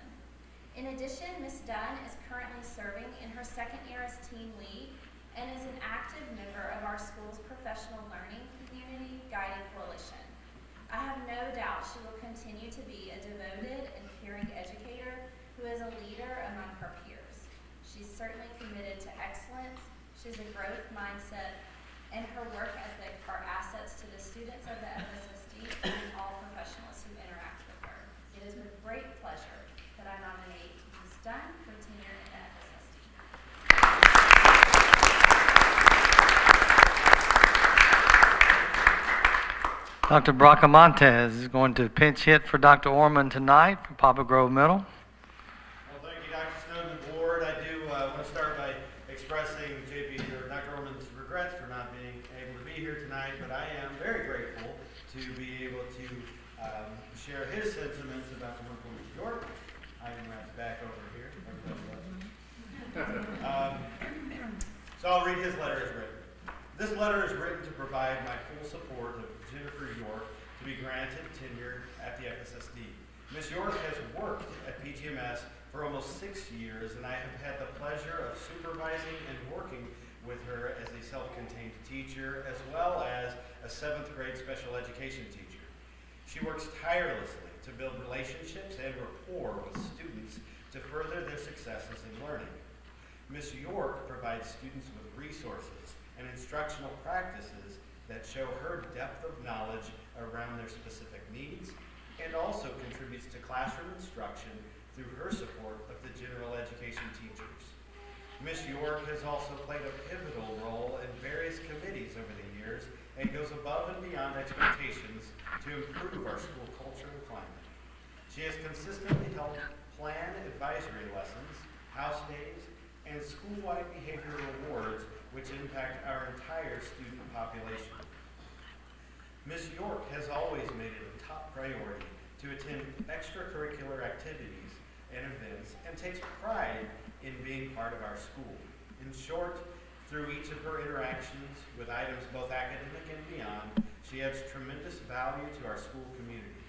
In addition, Ms. Dunn is currently serving in her second year as team lead and is an active member of our school's professional learning community guiding coalition. I have no doubt she will continue to be a devoted and caring educator who is a leader among her peers. She's certainly committed to excellence, she has a growth mindset, and her work ethic are assets to the students of the FSSD and all professionals who interact with her. It is with great pleasure that I nominate Ms. Dunn for tenure in the FSSD. Dr. Bracamontes is going to pinch hit for Dr. Orman tonight for Poplar Grove Middle. Well, thank you, Dr. Snowden and board. I do want to start by expressing Dr. Orman's regrets for not being able to be here tonight, but I am very grateful to be able to share his sentiments about the wonderful New York. I can wrap back over here. So I'll read his letter as written. This letter is written to provide my full support of Jennifer York to be granted tenure at the FSSD. Ms. York has worked at PGMS for almost 6 years, and I have had the pleasure of supervising and working with her as a self-contained teacher, as well as a 7th grade special education teacher. She works tirelessly to build relationships and rapport with students to further their successes in learning. Ms. York provides students with resources and instructional practices that show her depth of knowledge around their specific needs and also contributes to classroom instruction through her support of the general education teachers. Ms. York has also played a pivotal role in various committees over the years and goes above and beyond expectations to improve our school culture and climate. She has consistently held plan advisory lessons, house days, and school-wide behavioral awards which impact our entire student population. Ms. York has always made it a top priority to attend extracurricular activities and events and takes pride in being part of our school. In short, through each of her interactions with items both academic and beyond, she adds tremendous value to our school community.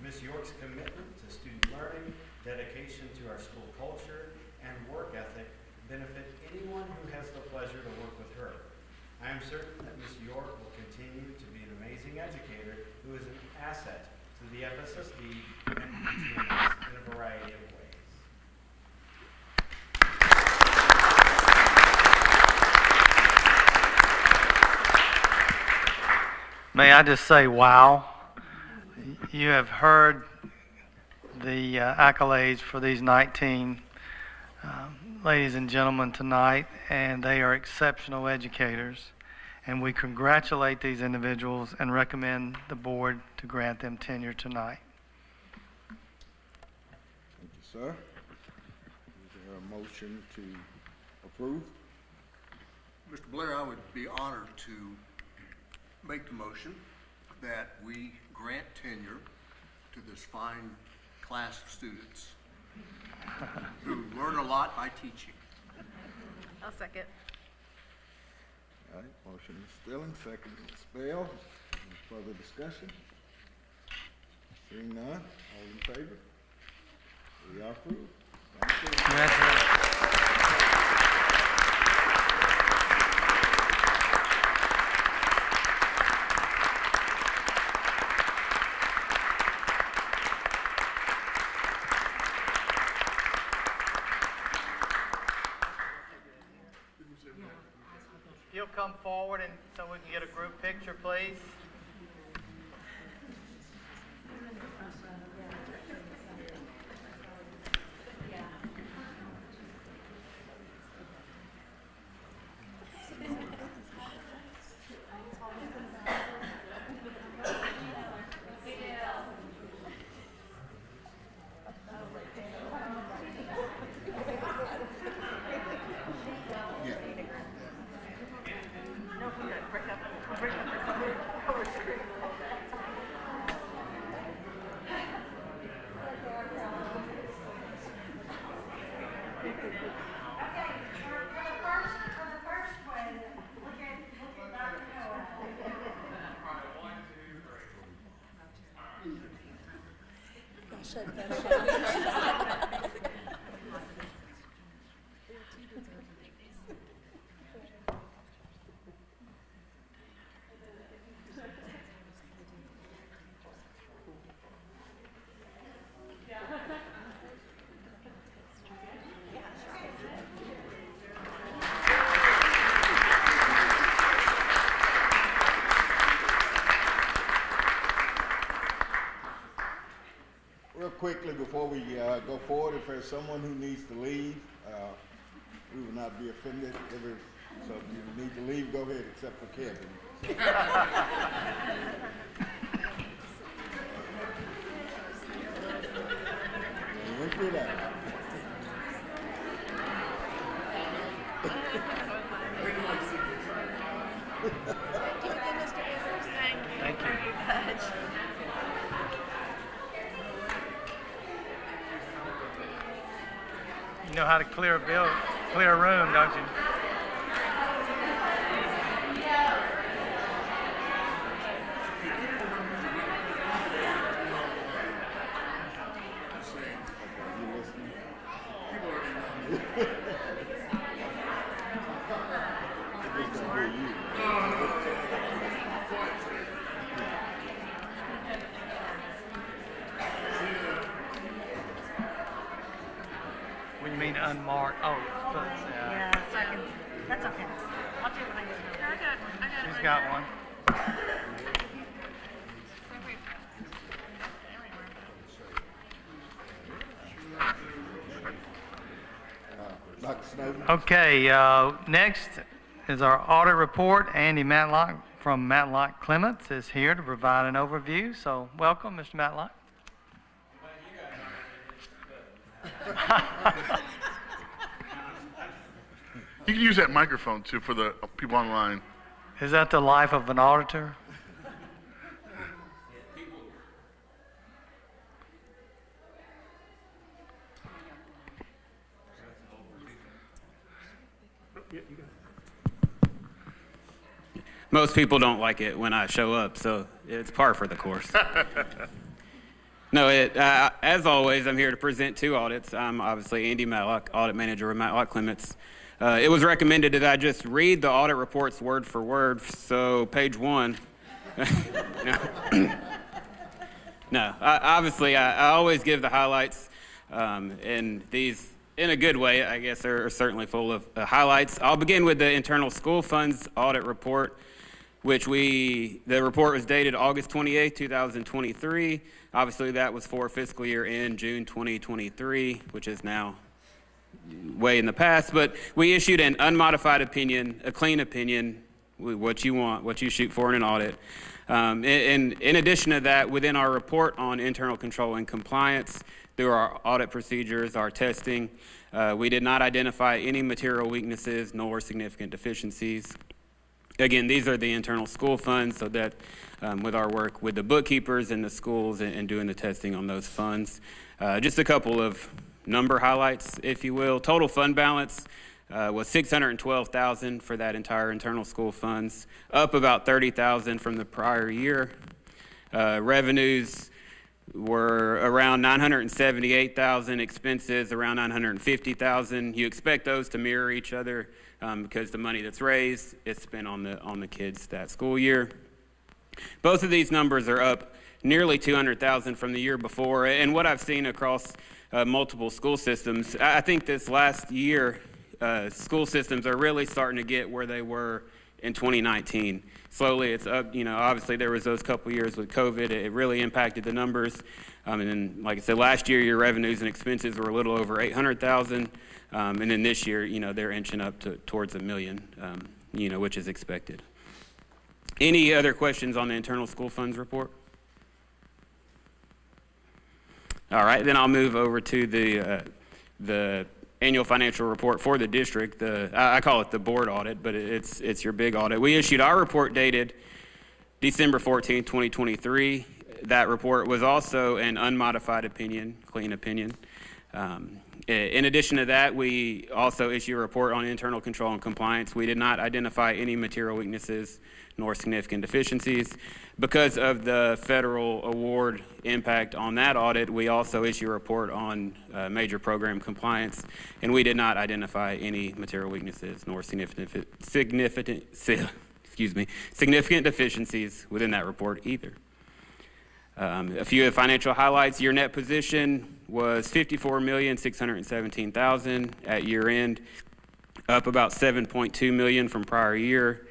Ms. York's commitment to student learning, dedication to our school culture, and work ethic benefit anyone who has the pleasure to work with her. I am certain that Ms. York will continue to be an amazing educator who is an asset to the FSSD and PTMS in a variety of ways. May I just say, wow. You have heard the accolades for these 19 ladies and gentlemen tonight, and they are exceptional educators. And we congratulate these individuals and recommend the board to grant them tenure tonight. Thank you, sir. Is there a motion to approve? Mr. Blair, I would be honored to make the motion that we grant tenure to this fine class of students who learn a lot by teaching. I'll second. All right, motion is Stilling, second is Bell. Any further discussion? Seeing none, all in favor? We are approved. Thank you. Congratulations. You'll come forward and so we can get a group picture, please. Real quickly before we go forward, if there's someone who needs to leave, we will not be offended. So if you need to leave, go ahead, except for Kevin. Went through that. Thank you. You know how to clear a room, don't you? What do you mean unmarked? Oh, Yeah, so I can, that's okay. I'll do what I need to do. I got it. she's got one. Dr. Snowden. Okay, next is our audit report. Andy Matlock from Matlock Clements is here to provide an overview. So welcome, Mr. Matlock. You can use that microphone too for the people online. Is that the life of an auditor? Most people don't like it when I show up, so it's par for the course. No, as always, I'm here to present two audits. I'm obviously Andy Matlock, audit manager with Matlock Clements. It was recommended that I just read the audit reports word for word, so page 1. No, obviously, I always give the highlights, and these, in a good way, I guess, are certainly full of highlights. I'll begin with the internal school funds audit report, which the report was dated August 28, 2023. Obviously, that was for fiscal year end June 2023, which is now way in the past. But we issued an unmodified opinion, a clean opinion, what you want, what you shoot for in an audit. And in addition to that, within our report on internal control and compliance, through our audit procedures, our testing, we did not identify any material weaknesses nor significant deficiencies. Again, these are the internal school funds, so that with our work with the bookkeepers and the schools and doing the testing on those funds. Just a couple of number highlights, if you will. Total fund balance was $612,000 for that entire internal school funds, up about $30,000 from the prior year. Revenues were around $978,000, expenses around $950,000. You expect those to mirror each other because the money that's raised is spent on the kids that school year. Both of these numbers are up nearly $200,000 from the year before, and what I've seen across multiple school systems, I think this last year, school systems are really starting to get where they were in 2019. Slowly it's up, obviously there was those couple years with COVID, it really impacted the numbers. And then, like I said, last year your revenues and expenses were a little over $800,000. And then this year, they're inching up towards $1 million, which is expected. Any other questions on the internal school funds report? All right, then I'll move over to the annual financial report for the district. I call it the board audit, but it's your big audit. We issued our report dated December 14, 2023. That report was also an unmodified opinion, clean opinion. In addition to that, we also issue a report on internal control and compliance. We did not identify any material weaknesses nor significant deficiencies. Because of the federal award impact on that audit, we also issue a report on major program compliance, and we did not identify any material weaknesses nor significant deficiencies within that report either. A few of the financial highlights: your net position was $54,617,000 at year end, up about $7.2 million from prior year.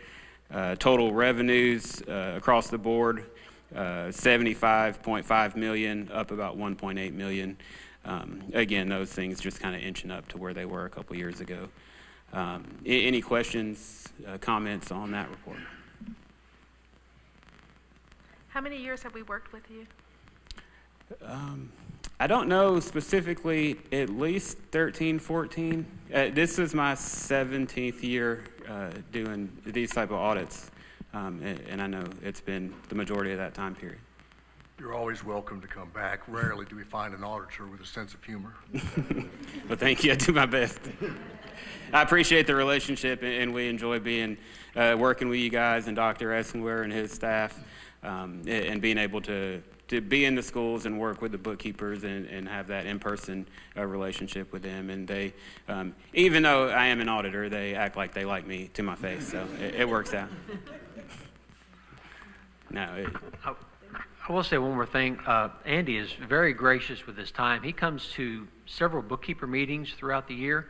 Total revenues across the board, $75.5 million, up about $1.8 million. Again, those things just kind of inching up to where they were a couple years ago. Any questions, comments on that report? How many years have we worked with you? I don't know specifically, at least 13, 14. This is my 17th year doing these type of audits, and I know it's been the majority of that time period. You're always welcome to come back. Rarely do we find an auditor with a sense of humor. Well, thank you. I do my best. I appreciate the relationship, and we enjoy working with you guys and Dr. Essenwehr and his staff, and being able to be in the schools and work with the bookkeepers and have that in-person relationship with them. And they, even though I am an auditor, they act like they like me to my face, so it works out. I will say one more thing. Andy is very gracious with his time. He comes to several bookkeeper meetings throughout the year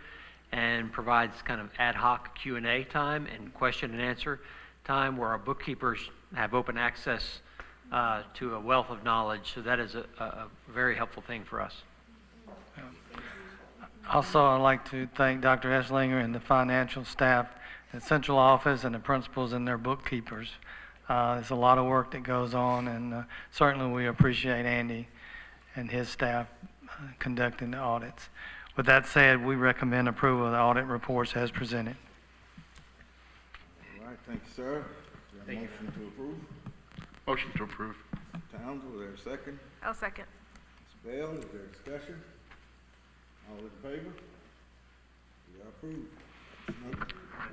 and provides kind of ad hoc Q&A time and question and answer time where our bookkeepers have open access to a wealth of knowledge. So that is a very helpful thing for us. Also, I'd like to thank Dr. Esslinger and the financial staff at Central Office and the principals and their bookkeepers. There's a lot of work that goes on, and certainly we appreciate Andy and his staff conducting the audits. With that said, we recommend approval of the audit reports as presented. All right, thank you, sir. Is there a motion to approve? Motion to approve. Townsend, is there a second? I'll second. Ms. Bell, is there discussion? All in favor? We are approved.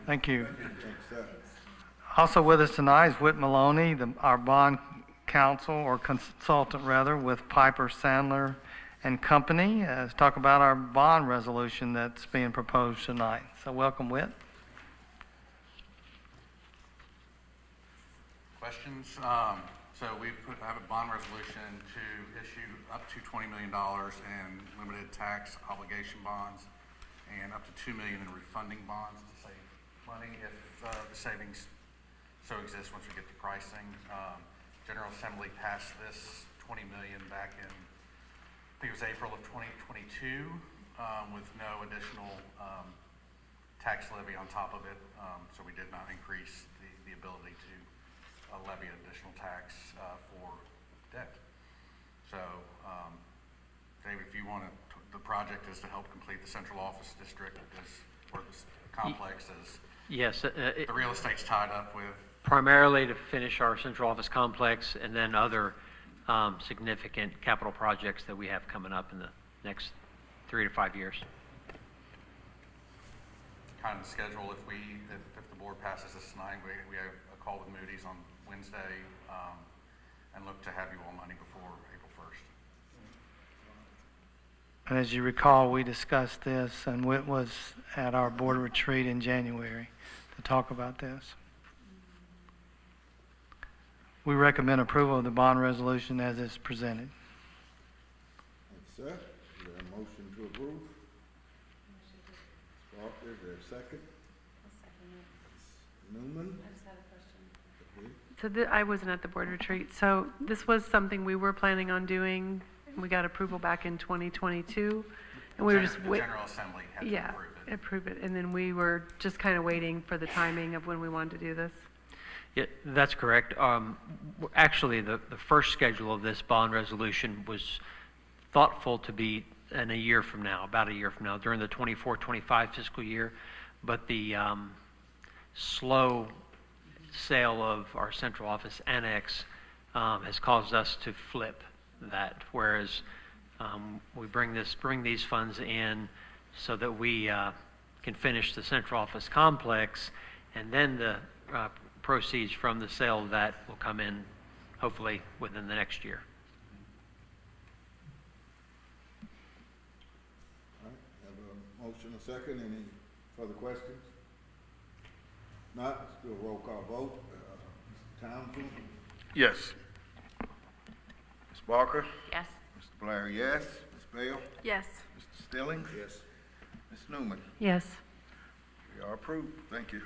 Thank you. Thank you, sir. Also with us tonight is Whit Maloney, our bond counsel, or consultant rather, with Piper Sandler and Company, to talk about our bond resolution that's being proposed tonight. So welcome, Whit. Questions? So we have a bond resolution to issue up to $20 million in limited tax obligation bonds and up to $2 million in refunding bonds to save money if the savings so exist once we get the pricing. General Assembly passed this $20 million back in, I think it was April of 2022, with no additional tax levy on top of it. So we did not increase the ability to levy additional tax for debt. So, Dave, if you want to, the project is to help complete the central office district, or the complex, as Yes. the real estate's tied up with. Primarily to finish our central office complex and then other significant capital projects that we have coming up in the next 3 to 5 years. Kind of schedule, if the board passes this tonight, we have a call with Moody's on Wednesday, and look to have you all money before April 1st. And as you recall, we discussed this, and Whit was at our board retreat in January to talk about this. We recommend approval of the bond resolution as is presented. Thank you, sir. Is there a motion to approve? Ms. Walker, is there a second? Ms. Newman? So I wasn't at the board retreat, so this was something we were planning on doing. We got approval back in 2022, and we were just The General Assembly had to approve it. and then we were just kind of waiting for the timing of when we wanted to do this. Yeah, that's correct. Actually, the first schedule of this bond resolution was thoughtful to be in a year from now, about a year from now, during the 24-25 fiscal year, but the slow sale of our central office annex has caused us to flip that, whereas we bring these funds in so that we can finish the central office complex, and then the proceeds from the sale of that will come in hopefully within the next year. All right, have a motion, a second. Any further questions? Not, let's do a roll call vote. Mr. Townsend? Yes. Ms. Barker? Yes. Mr. Blair, yes. Ms. Bell? Yes. Mr. Stillings? Yes. Ms. Newman? Yes. We are approved. Thank you.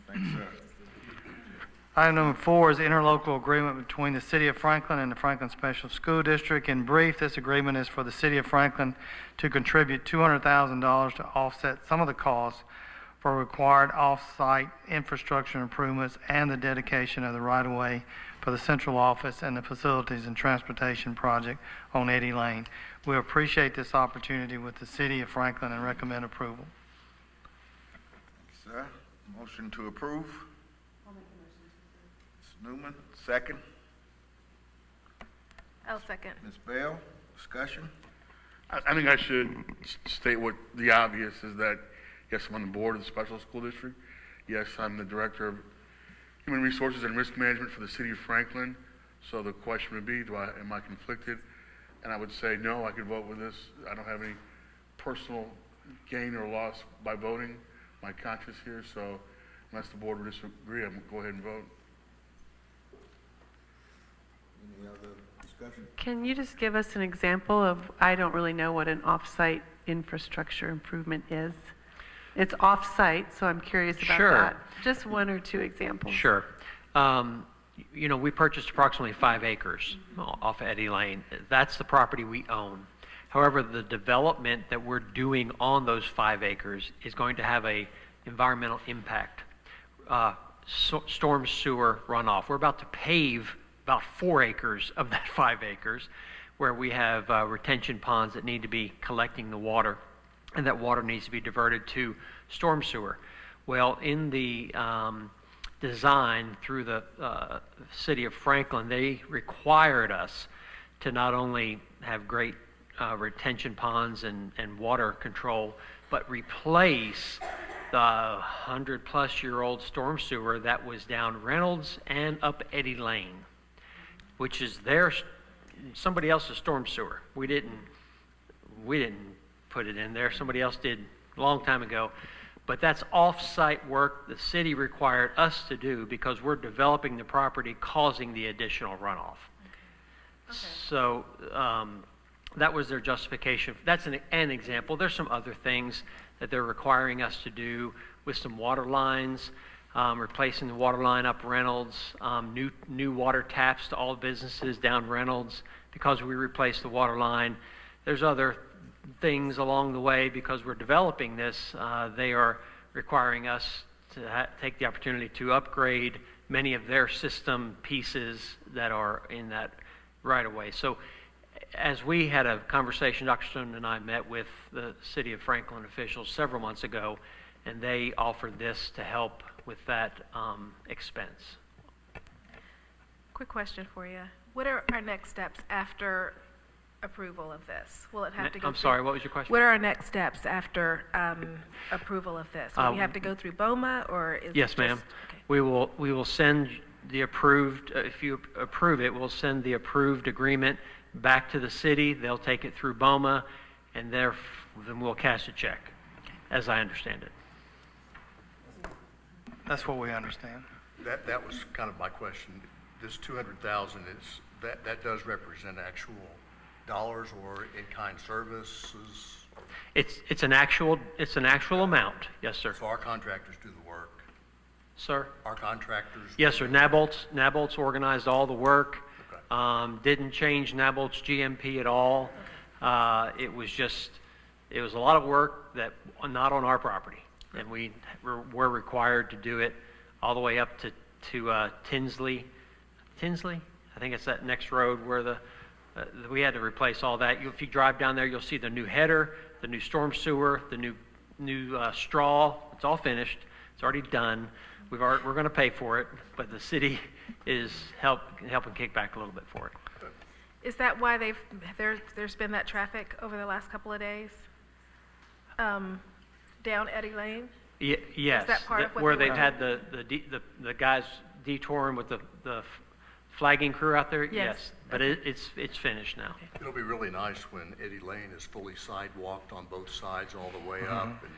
Thank you, sir. Item number 4 is the interlocal agreement between the City of Franklin and the Franklin Special School District. In brief, this agreement is for the City of Franklin to contribute $200,000 to offset some of the costs for required off-site infrastructure improvements and the dedication of the right-of-way for the central office and the facilities and transportation project on Eddy Lane. We appreciate this opportunity with the City of Franklin and recommend approval. Sir, motion to approve. I'll make the motion to approve. Ms. Newman, second. I'll second. Ms. Bell, discussion? I think I should state what the obvious is, that yes, I'm on the board of the special school district. Yes, I'm the director of human resources and risk management for the city of Franklin. So the question would be, am I conflicted? And I would say no, I could vote with this. I don't have any personal gain or loss by voting my conscience here. So unless the board would disagree, I'm going to go ahead and vote. Any other discussion? Can you just give us an example of, I don't really know what an off-site infrastructure improvement is. It's off-site, so I'm curious about Sure. that. Just 1 or 2 examples. Sure. You know, we purchased approximately 5 acres off Eddy Lane. That's the property we own. However, the development that we're doing on those 5 acres is going to have a environmental impact. Storm sewer runoff. We're about to pave about 4 acres of that 5 acres where we have retention ponds that need to be collecting the water, and that water needs to be diverted to storm sewer. Well, in the design through the city of Franklin, they required us to not only have great retention ponds and water control, but replace the 100-plus-year-old storm sewer that was down Reynolds and up Eddy Lane, which is somebody else's storm sewer. We didn't put it in there. Somebody else did a long time ago. But that's off-site work the city required us to do because we're developing the property, causing the additional runoff. Okay. So that was their justification. That's an example. There's some other things that they're requiring us to do with some water lines, replacing the water line up Reynolds, new water taps to all businesses down Reynolds because we replaced the water line. There's other things along the way because we're developing this. They are requiring us to take the opportunity to upgrade many of their system pieces that are in that right of way. So as we had a conversation, Dr. Stone and I met with the City of Franklin officials several months ago, and they offered this to help with that expense. Quick question for you. What are our next steps after approval of this? Will it have to go I'm sorry, what was your question? What are our next steps after approval of this? Will we have to go through BOMA, or is yes, it ma'am. Okay. We will send the approved, if you approve it, we'll send the approved agreement back to the city. They'll take it through BOMA, and then we'll cash a check, as I understand it. That's what we understand. That was kind of my question. This 200,000 is, that does represent actual dollars or in-kind services? It's an actual amount. Yes, sir. So our contractors do the work? Sir? Our contractors? Yes, sir. Nabolt's organized all the work. Okay. Didn't change Nabolt's GMP at all. It was a lot of work that not on our property, and we're required to do it all the way up to Tinsley. Tinsley, I think it's that next road where we had to replace all that. If you drive down there, you'll see the new header, the new storm sewer, the new straw. It's all finished. It's already done. We're going to pay for it, but the city is helping kick back a little bit for it. Is that why there's been that traffic over the last couple of days down Eddy Lane? Yes. Is that part of what where they they've were? had the guys detouring with the flagging crew out there? Yes. But it's finished now. Okay. It'll be really nice when Eddy Lane is fully sidewalked on both sides all the way up, and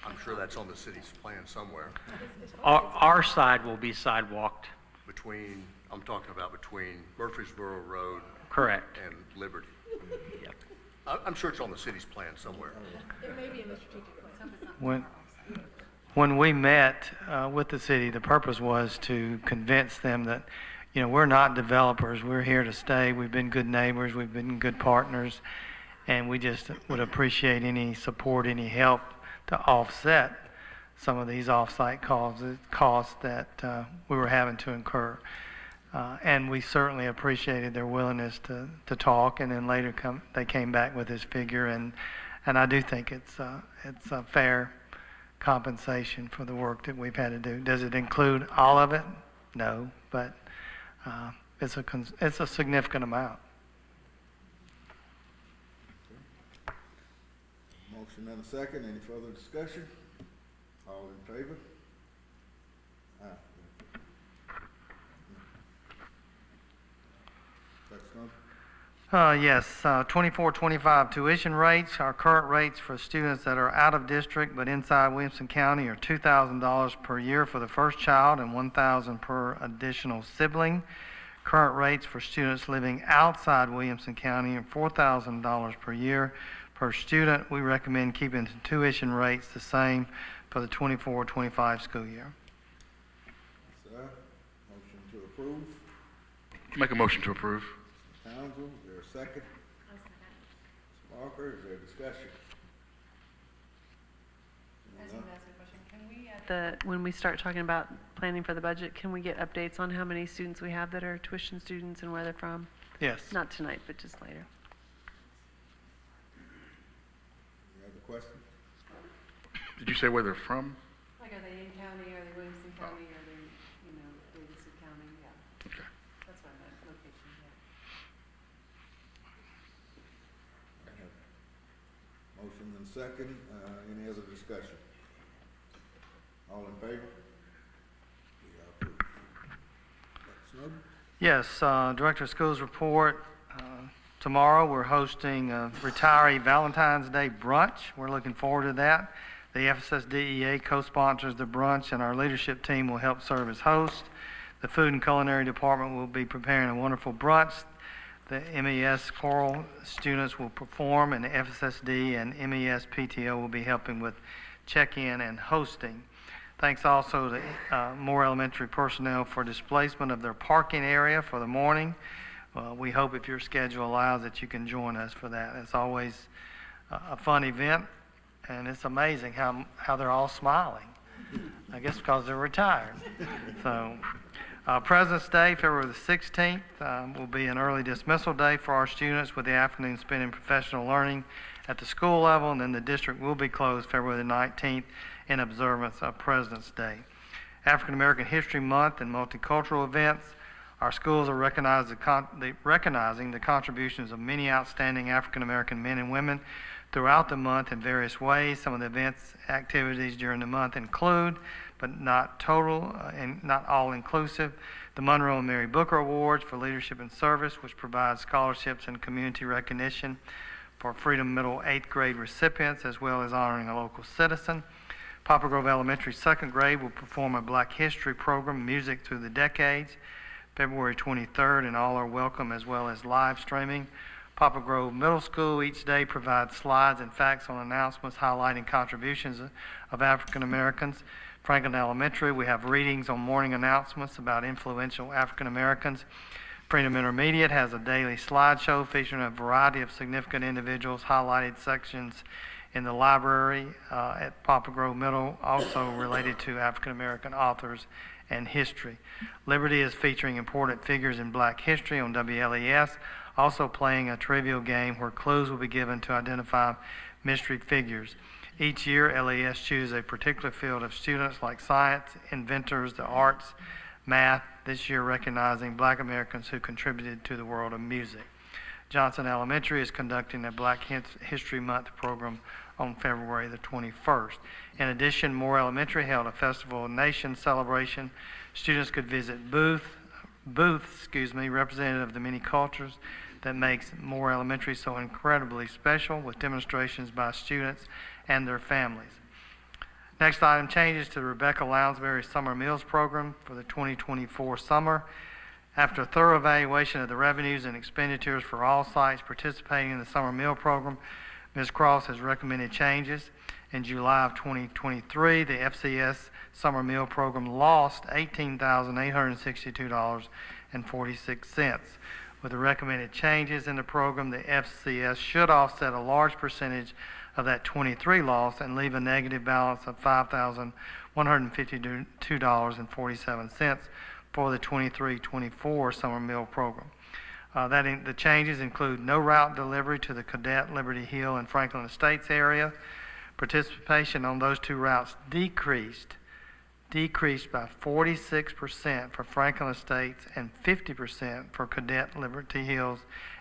I'm sure that's on the city's plan somewhere. Our side will be sidewalked. I'm talking about between Murfreesboro Road. Correct. And Liberty. Yep. I'm sure it's on the city's plan somewhere. It may be in the strategic plan. When we met with the city, the purpose was to convince them that, we're not developers. We're here to stay. We've been good neighbors. We've been good partners. And we just would appreciate any support, any help to offset some of these off-site costs that we were having to incur. And we certainly appreciated their willingness to talk. And then later they came back with this figure. And I do think it's a fair compensation for the work that we've had to do. Does it include all of it? No, but it's a significant amount. Motion and a second. Any further discussion? All in favor? Aye. Yes, 24-25 tuition rates. Our current rates for students that are out of district but inside Williamson County are $2,000 per year for the first child and $1,000 per additional sibling. Current rates for students living outside Williamson County are $4,000 per year per student. We recommend keeping the tuition rates the same for the 24-25 school year. Sir, motion to approve. Make a motion to approve. Townsend, is there a second? Walker, is there discussion? I just want to ask a question. Can we, when we start talking about planning for the budget, can we get updates on how many students we have that are tuition students and where they're from? Yes. Not tonight, but just later. Any other questions? Did you say where they're from? Like, are they in county, are they Williamson County, are they, Davidson County? Yeah. Okay. That's what I meant, location, yeah. I have motion and second. Any other discussion? All in favor? We are approved. Dr. Snowden? Yes, Director of Schools report. Tomorrow we're hosting a retiree Valentine's Day brunch. We're looking forward to that. The FSSDEA co-sponsors the brunch, and our leadership team will help serve as host. The Food and Culinary Department will be preparing a wonderful brunch. The MES choral students will perform, and the FSSD and MES PTO will be helping with check-in and hosting. Thanks also to Moore Elementary personnel for displacement of their parking area for the morning. We hope, if your schedule allows, that you can join us for that. It's always a fun event, and it's amazing how they're all smiling. I guess because they're retired. So, President's Day, February the 16th, will be an early dismissal day for our students, with the afternoon spent in professional learning at the school level, and then the district will be closed February the 19th in observance of President's Day. African American History Month and multicultural events. Our schools are recognizing the contributions of many outstanding African American men and women throughout the month in various ways. Some of the events, activities during the month include, but not total and not all inclusive, the Monroe and Mary Booker Awards for Leadership and Service, which provides scholarships and community recognition for Freedom Middle 8th grade recipients, as well as honoring a local citizen. Poplar Grove Elementary 2nd grade will perform a Black History program, Music Through the Decades, February 23rd, and all are welcome, as well as live streaming. Poplar Grove Middle School each day provides slides and facts on announcements highlighting contributions of African Americans. Franklin Elementary, we have readings on morning announcements about influential African Americans. Freedom Intermediate has a daily slideshow featuring a variety of significant individuals, highlighted sections in the library at Poplar Grove Middle, also related to African American authors and history. Liberty is featuring important figures in Black history on WLES, also playing a trivial game where clues will be given to identify mystery figures. Each year, LES chooses a particular field of students like science, inventors, the arts, math, this year recognizing Black Americans who contributed to the world of music. Johnson Elementary is conducting a Black History Month program on February the 21st. In addition, Moore Elementary held a Festival of Nations celebration. Students could visit booths, representative of the many cultures that makes Moore Elementary so incredibly special, with demonstrations by students and their families. Next item, changes to the Rebecca Lounsbury Summer Meals Program for the 2024 summer. After a thorough evaluation of the revenues and expenditures for all sites participating in the summer meal program, Ms. Cross has recommended changes. In July of 2023, the FCS summer meal program lost $18,862.46. With the recommended changes in the program, the FCS should offset a large percentage of that 23 loss and leave a negative balance of $5,152.47 for the 23-24 summer meal program. The changes include no route delivery to the Cadet, Liberty Hill, and Franklin Estates area. Participation on those two routes decreased by 46% for Franklin Estates and 50% for Cadet, Liberty Hills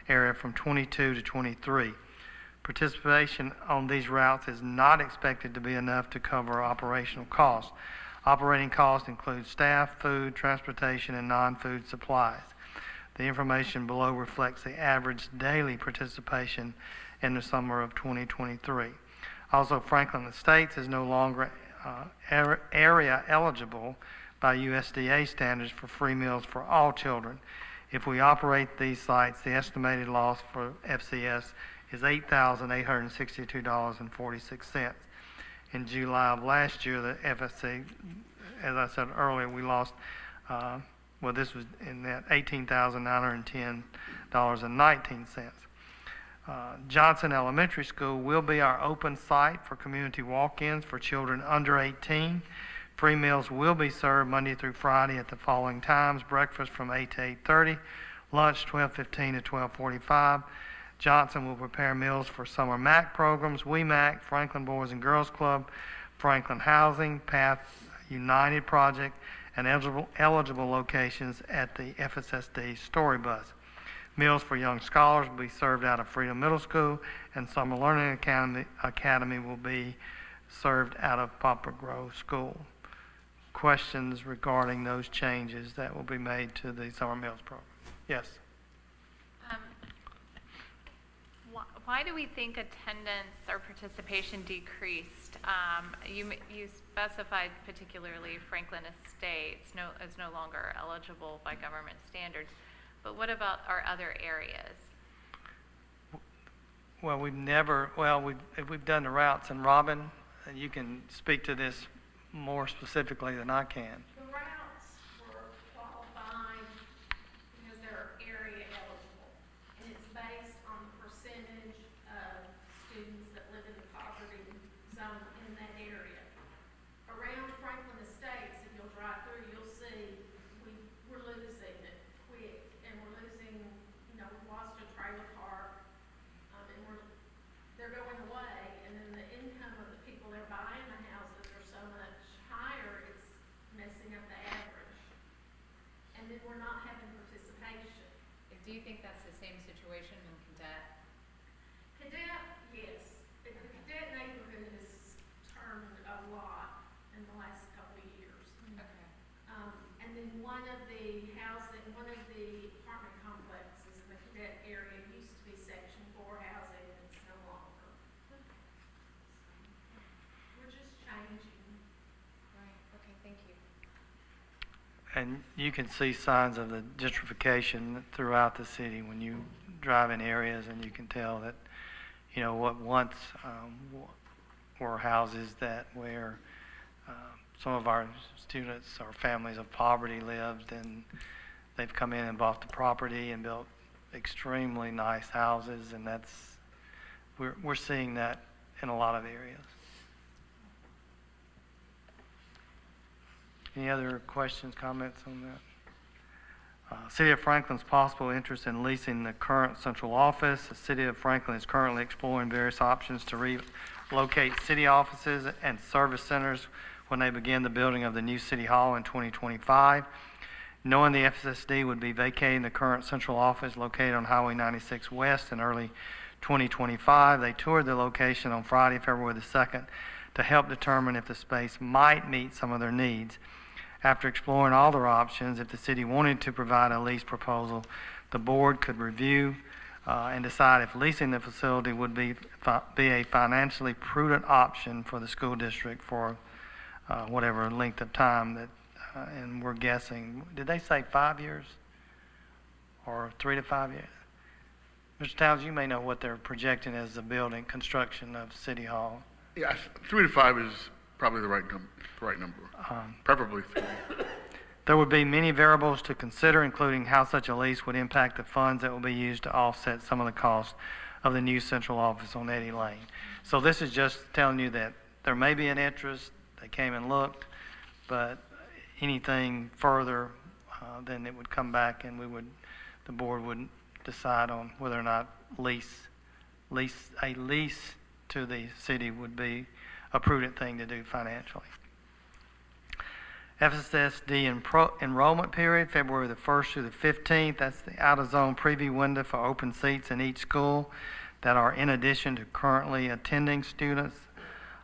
area from 22 to 23. Participation on these routes is not expected to be enough to cover operational costs. Operating costs include staff, food, transportation, and non-food supplies. The information below reflects the average daily participation in the summer of 2023. Also, Franklin Estates is no longer area eligible by USDA standards for free meals for all children. If we operate these sites, the estimated loss for FCS is $8,862.46. In July of last year, the FSC, as I said earlier, we lost, this was in that $18,910.19. Johnson Elementary School will be our open site for community walk-ins for children under 18. Free meals will be served Monday through Friday at the following times: breakfast from 8 to 8:30, lunch 12:15 to 12:45. Johnson will prepare meals for summer MAC programs, WEMAC, Franklin Boys and Girls Club, Franklin Housing, Path United Project, and eligible locations at the FSSD Story Bus. Meals for young scholars will be served out of Freedom Middle School, and Summer Learning Academy will be served out of Poplar Grove School. Questions regarding those changes that will be made to the summer meals program? Yes. Why do we think attendance or participation decreased? You specified particularly Franklin Estates is no longer eligible by government standards, but what about our other areas? Well, we've done the routes, and Robin, you can speak to this more specifically than I can. The routes were qualified because they're area eligible, and it's based on the percentage of students that live in the poverty zone in that area. Around Franklin Estates, if you'll drive through, you'll see we're losing it quick, and we're losing, we lost a trailer park, and they're going away, and then the income of the people that are buying the houses are so much higher, it's messing up the average. And then we're not having participation. Do you think that's the same situation in Cadet? Cadet, yes. The Cadet neighborhood has turned a lot in the last couple of years. Okay. And then one of the apartment complexes in the Cadet area used to be Section 4 housing, and it's no longer. We're just changing. Right, okay, thank you. And you can see signs of the gentrification throughout the city when you drive in areas, and you can tell that, what once were houses where some of our students or families of poverty lived, and they've come in and bought the property and built extremely nice houses, and we're seeing that in a lot of areas. Any other questions, comments on that? City of Franklin's possible interest in leasing the current central office. The City of Franklin is currently exploring various options to relocate city offices and service centers when they begin the building of the new City Hall in 2025. Knowing the FSSD would be vacating the current central office located on Highway 96 West in early 2025, they toured the location on Friday, February the 2nd, to help determine if the space might meet some of their needs. After exploring all their options, if the city wanted to provide a lease proposal, the board could review and decide if leasing the facility would be a financially prudent option for the school district for whatever length of time that, and we're guessing, did they say 5 years or 3 to 5 years? Mr. Towns, you may know what they're projecting as the building construction of City Hall. Yeah, 3 to 5 is probably the right number. Preferably 3. There would be many variables to consider, including how such a lease would impact the funds that will be used to offset some of the costs of the new central office on Eddy Lane. So this is just telling you that there may be an interest. They came and looked, but anything further, then it would come back, and the board would decide on whether or not a lease to the city would be a prudent thing to do financially. FSSD enrollment period, February the 1st through the 15th. That's the out-of-zone preview window for open seats in each school that are in addition to currently attending students.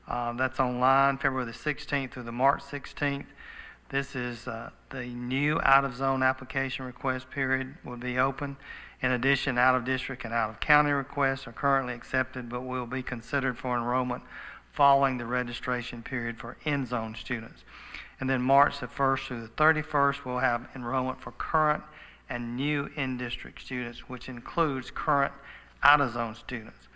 That's online, February the 16th through the March 16th. This is the new out-of-zone application request period will be open. In addition, out-of-district and out-of-county requests are currently accepted but will be considered for enrollment following the registration period for in-zone students. And then March the 1st through the 31st, we'll have enrollment for current and new in-district students, which includes current out-of-zone students.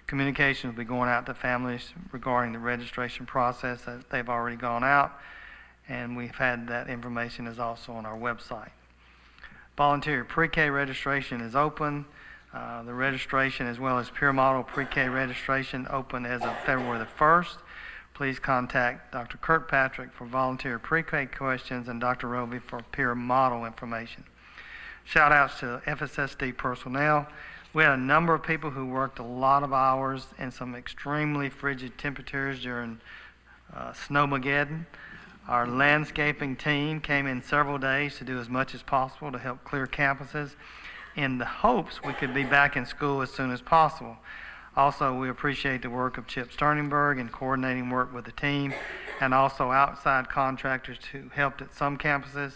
Communication will be going out to families regarding the registration process. They've already gone out, and we've had that information is also on our website. Voluntary pre-K registration is open. The registration, as well as peer model pre-K registration, open as of February the 1st. Please contact Dr. Kirkpatrick for volunteer pre-K questions and Dr. Roby for peer model information. Shout outs to FSSD personnel. We had a number of people who worked a lot of hours in some extremely frigid temperatures during Snowmageddon. Our landscaping team came in several days to do as much as possible to help clear campuses in the hopes we could be back in school as soon as possible. Also, we appreciate the work of Chip Sternenberg in coordinating work with the team and also outside contractors who helped at some campuses.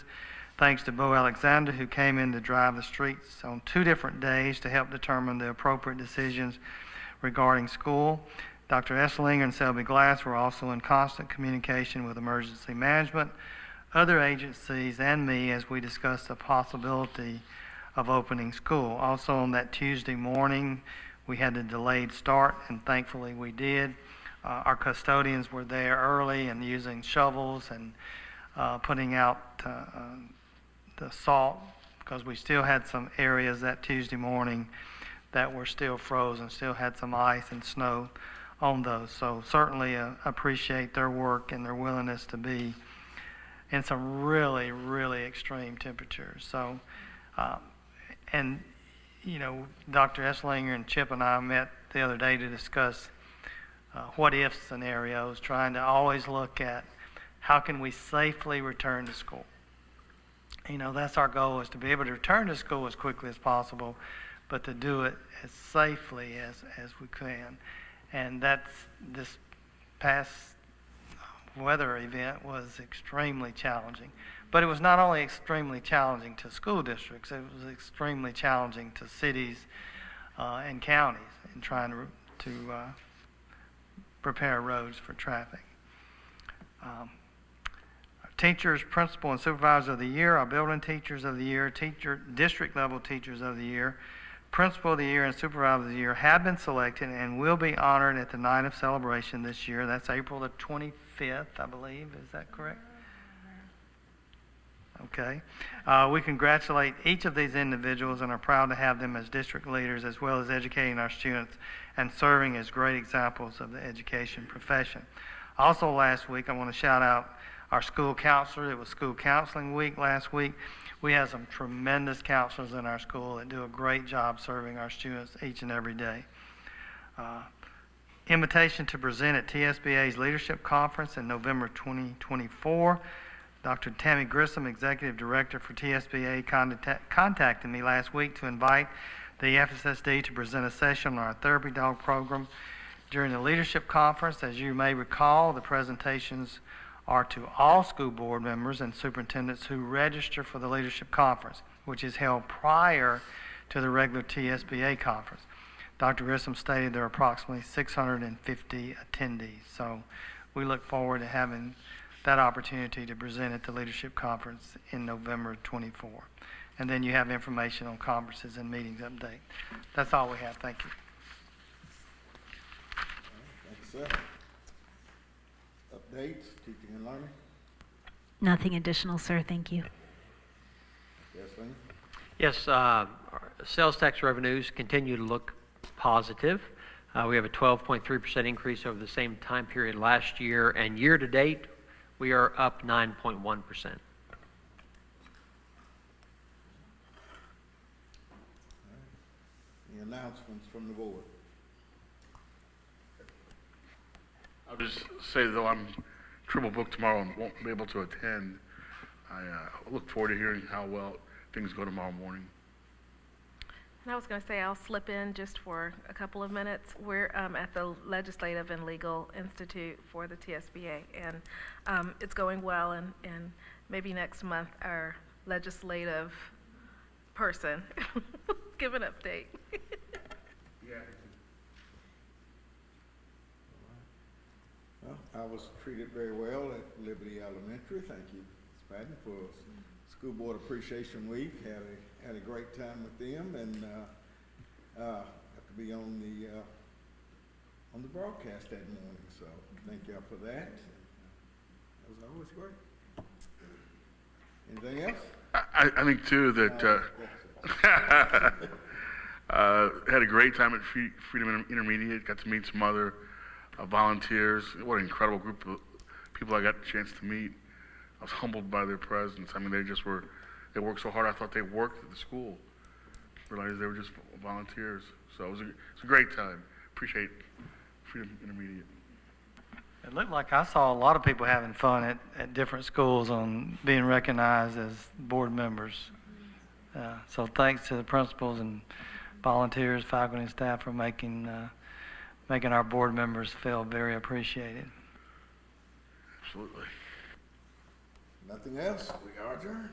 Thanks to Bo Alexander, who came in to drive the streets on 2 different days to help determine the appropriate decisions regarding school. Dr. Esslinger and Selby Glass were also in constant communication with emergency management, other agencies, and me as we discussed the possibility of opening school. Also on that Tuesday morning, we had a delayed start, and thankfully we did. Our custodians were there early and using shovels and putting out the salt, because we still had some areas that Tuesday morning that were still frozen, still had some ice and snow on those. So certainly appreciate their work and their willingness to be in some really, really extreme temperatures. So, and you know, Dr. Esslinger and Chip and I met the other day to discuss what if scenarios, trying to always look at how can we safely return to school. You know, that's our goal, is to be able to return to school as quickly as possible, but to do it as safely as we can. And this past weather event was extremely challenging. But it was not only extremely challenging to school districts, it was extremely challenging to cities and counties in trying to prepare roads for traffic. Teachers, Principal, and Supervisor of the Year, our Building Teachers of the Year, District Level Teachers of the Year, Principal of the Year, and Supervisor of the Year have been selected and will be honored at the night of celebration this year. That's April the 25th, I believe. Is that correct? Okay. We congratulate each of these individuals and are proud to have them as district leaders, as well as educating our students and serving as great examples of the education profession. Also last week, I want to shout out our school counselor. It was School Counseling Week last week. We have some tremendous counselors in our school that do a great job serving our students each and every day. Invitation to present at TSBA's Leadership Conference in November 2024. Dr. Tammy Grissom, Executive Director for TSBA, contacted me last week to invite the FSSD to present a session on our therapy dog program during the Leadership Conference. As you may recall, the presentations are to all school board members and superintendents who register for the Leadership Conference, which is held prior to the regular TSBA conference. Dr. Grissom stated there are approximately 650 attendees, so we look forward to having that opportunity to present at the Leadership Conference in November 24. And then you have information on conferences and meetings update. That's all we have. Thank you. Thanks, sir. Updates, teaching and learning. Nothing additional, sir. Thank you. Yes, Lynn? Yes, our sales tax revenues continue to look positive. We have a 12.3% increase over the same time period last year, and year to date, we are up 9.1%. Any announcements from the board? I'll just say, though I'm triple booked tomorrow and won't be able to attend, I look forward to hearing how well things go tomorrow morning. And I was going to say I'll slip in just for a couple of minutes. We're at the Legislative and Legal Institute for the TSBA, and it's going well, and maybe next month our legislative person give an update. Yeah. Well, I was treated very well at Liberty Elementary. Thank you, Ms. Patton, for School Board Appreciation Week. Had a great time with them, and got to be on the broadcast that morning. So thank y'all for that. It was always great. Anything else? I think too that Had a great time at Freedom Intermediate. Got to meet some other volunteers. What an incredible group of people I got a chance to meet. I was humbled by their presence. I mean, they worked so hard. I thought they worked at the school. Realized they were just volunteers. So it was a great time. Appreciate Freedom Intermediate. It looked like I saw a lot of people having fun at different schools on being recognized as board members. So thanks to the principals and volunteers, faculty, and staff for making our board members feel very appreciated. Absolutely. Nothing else? We are adjourned.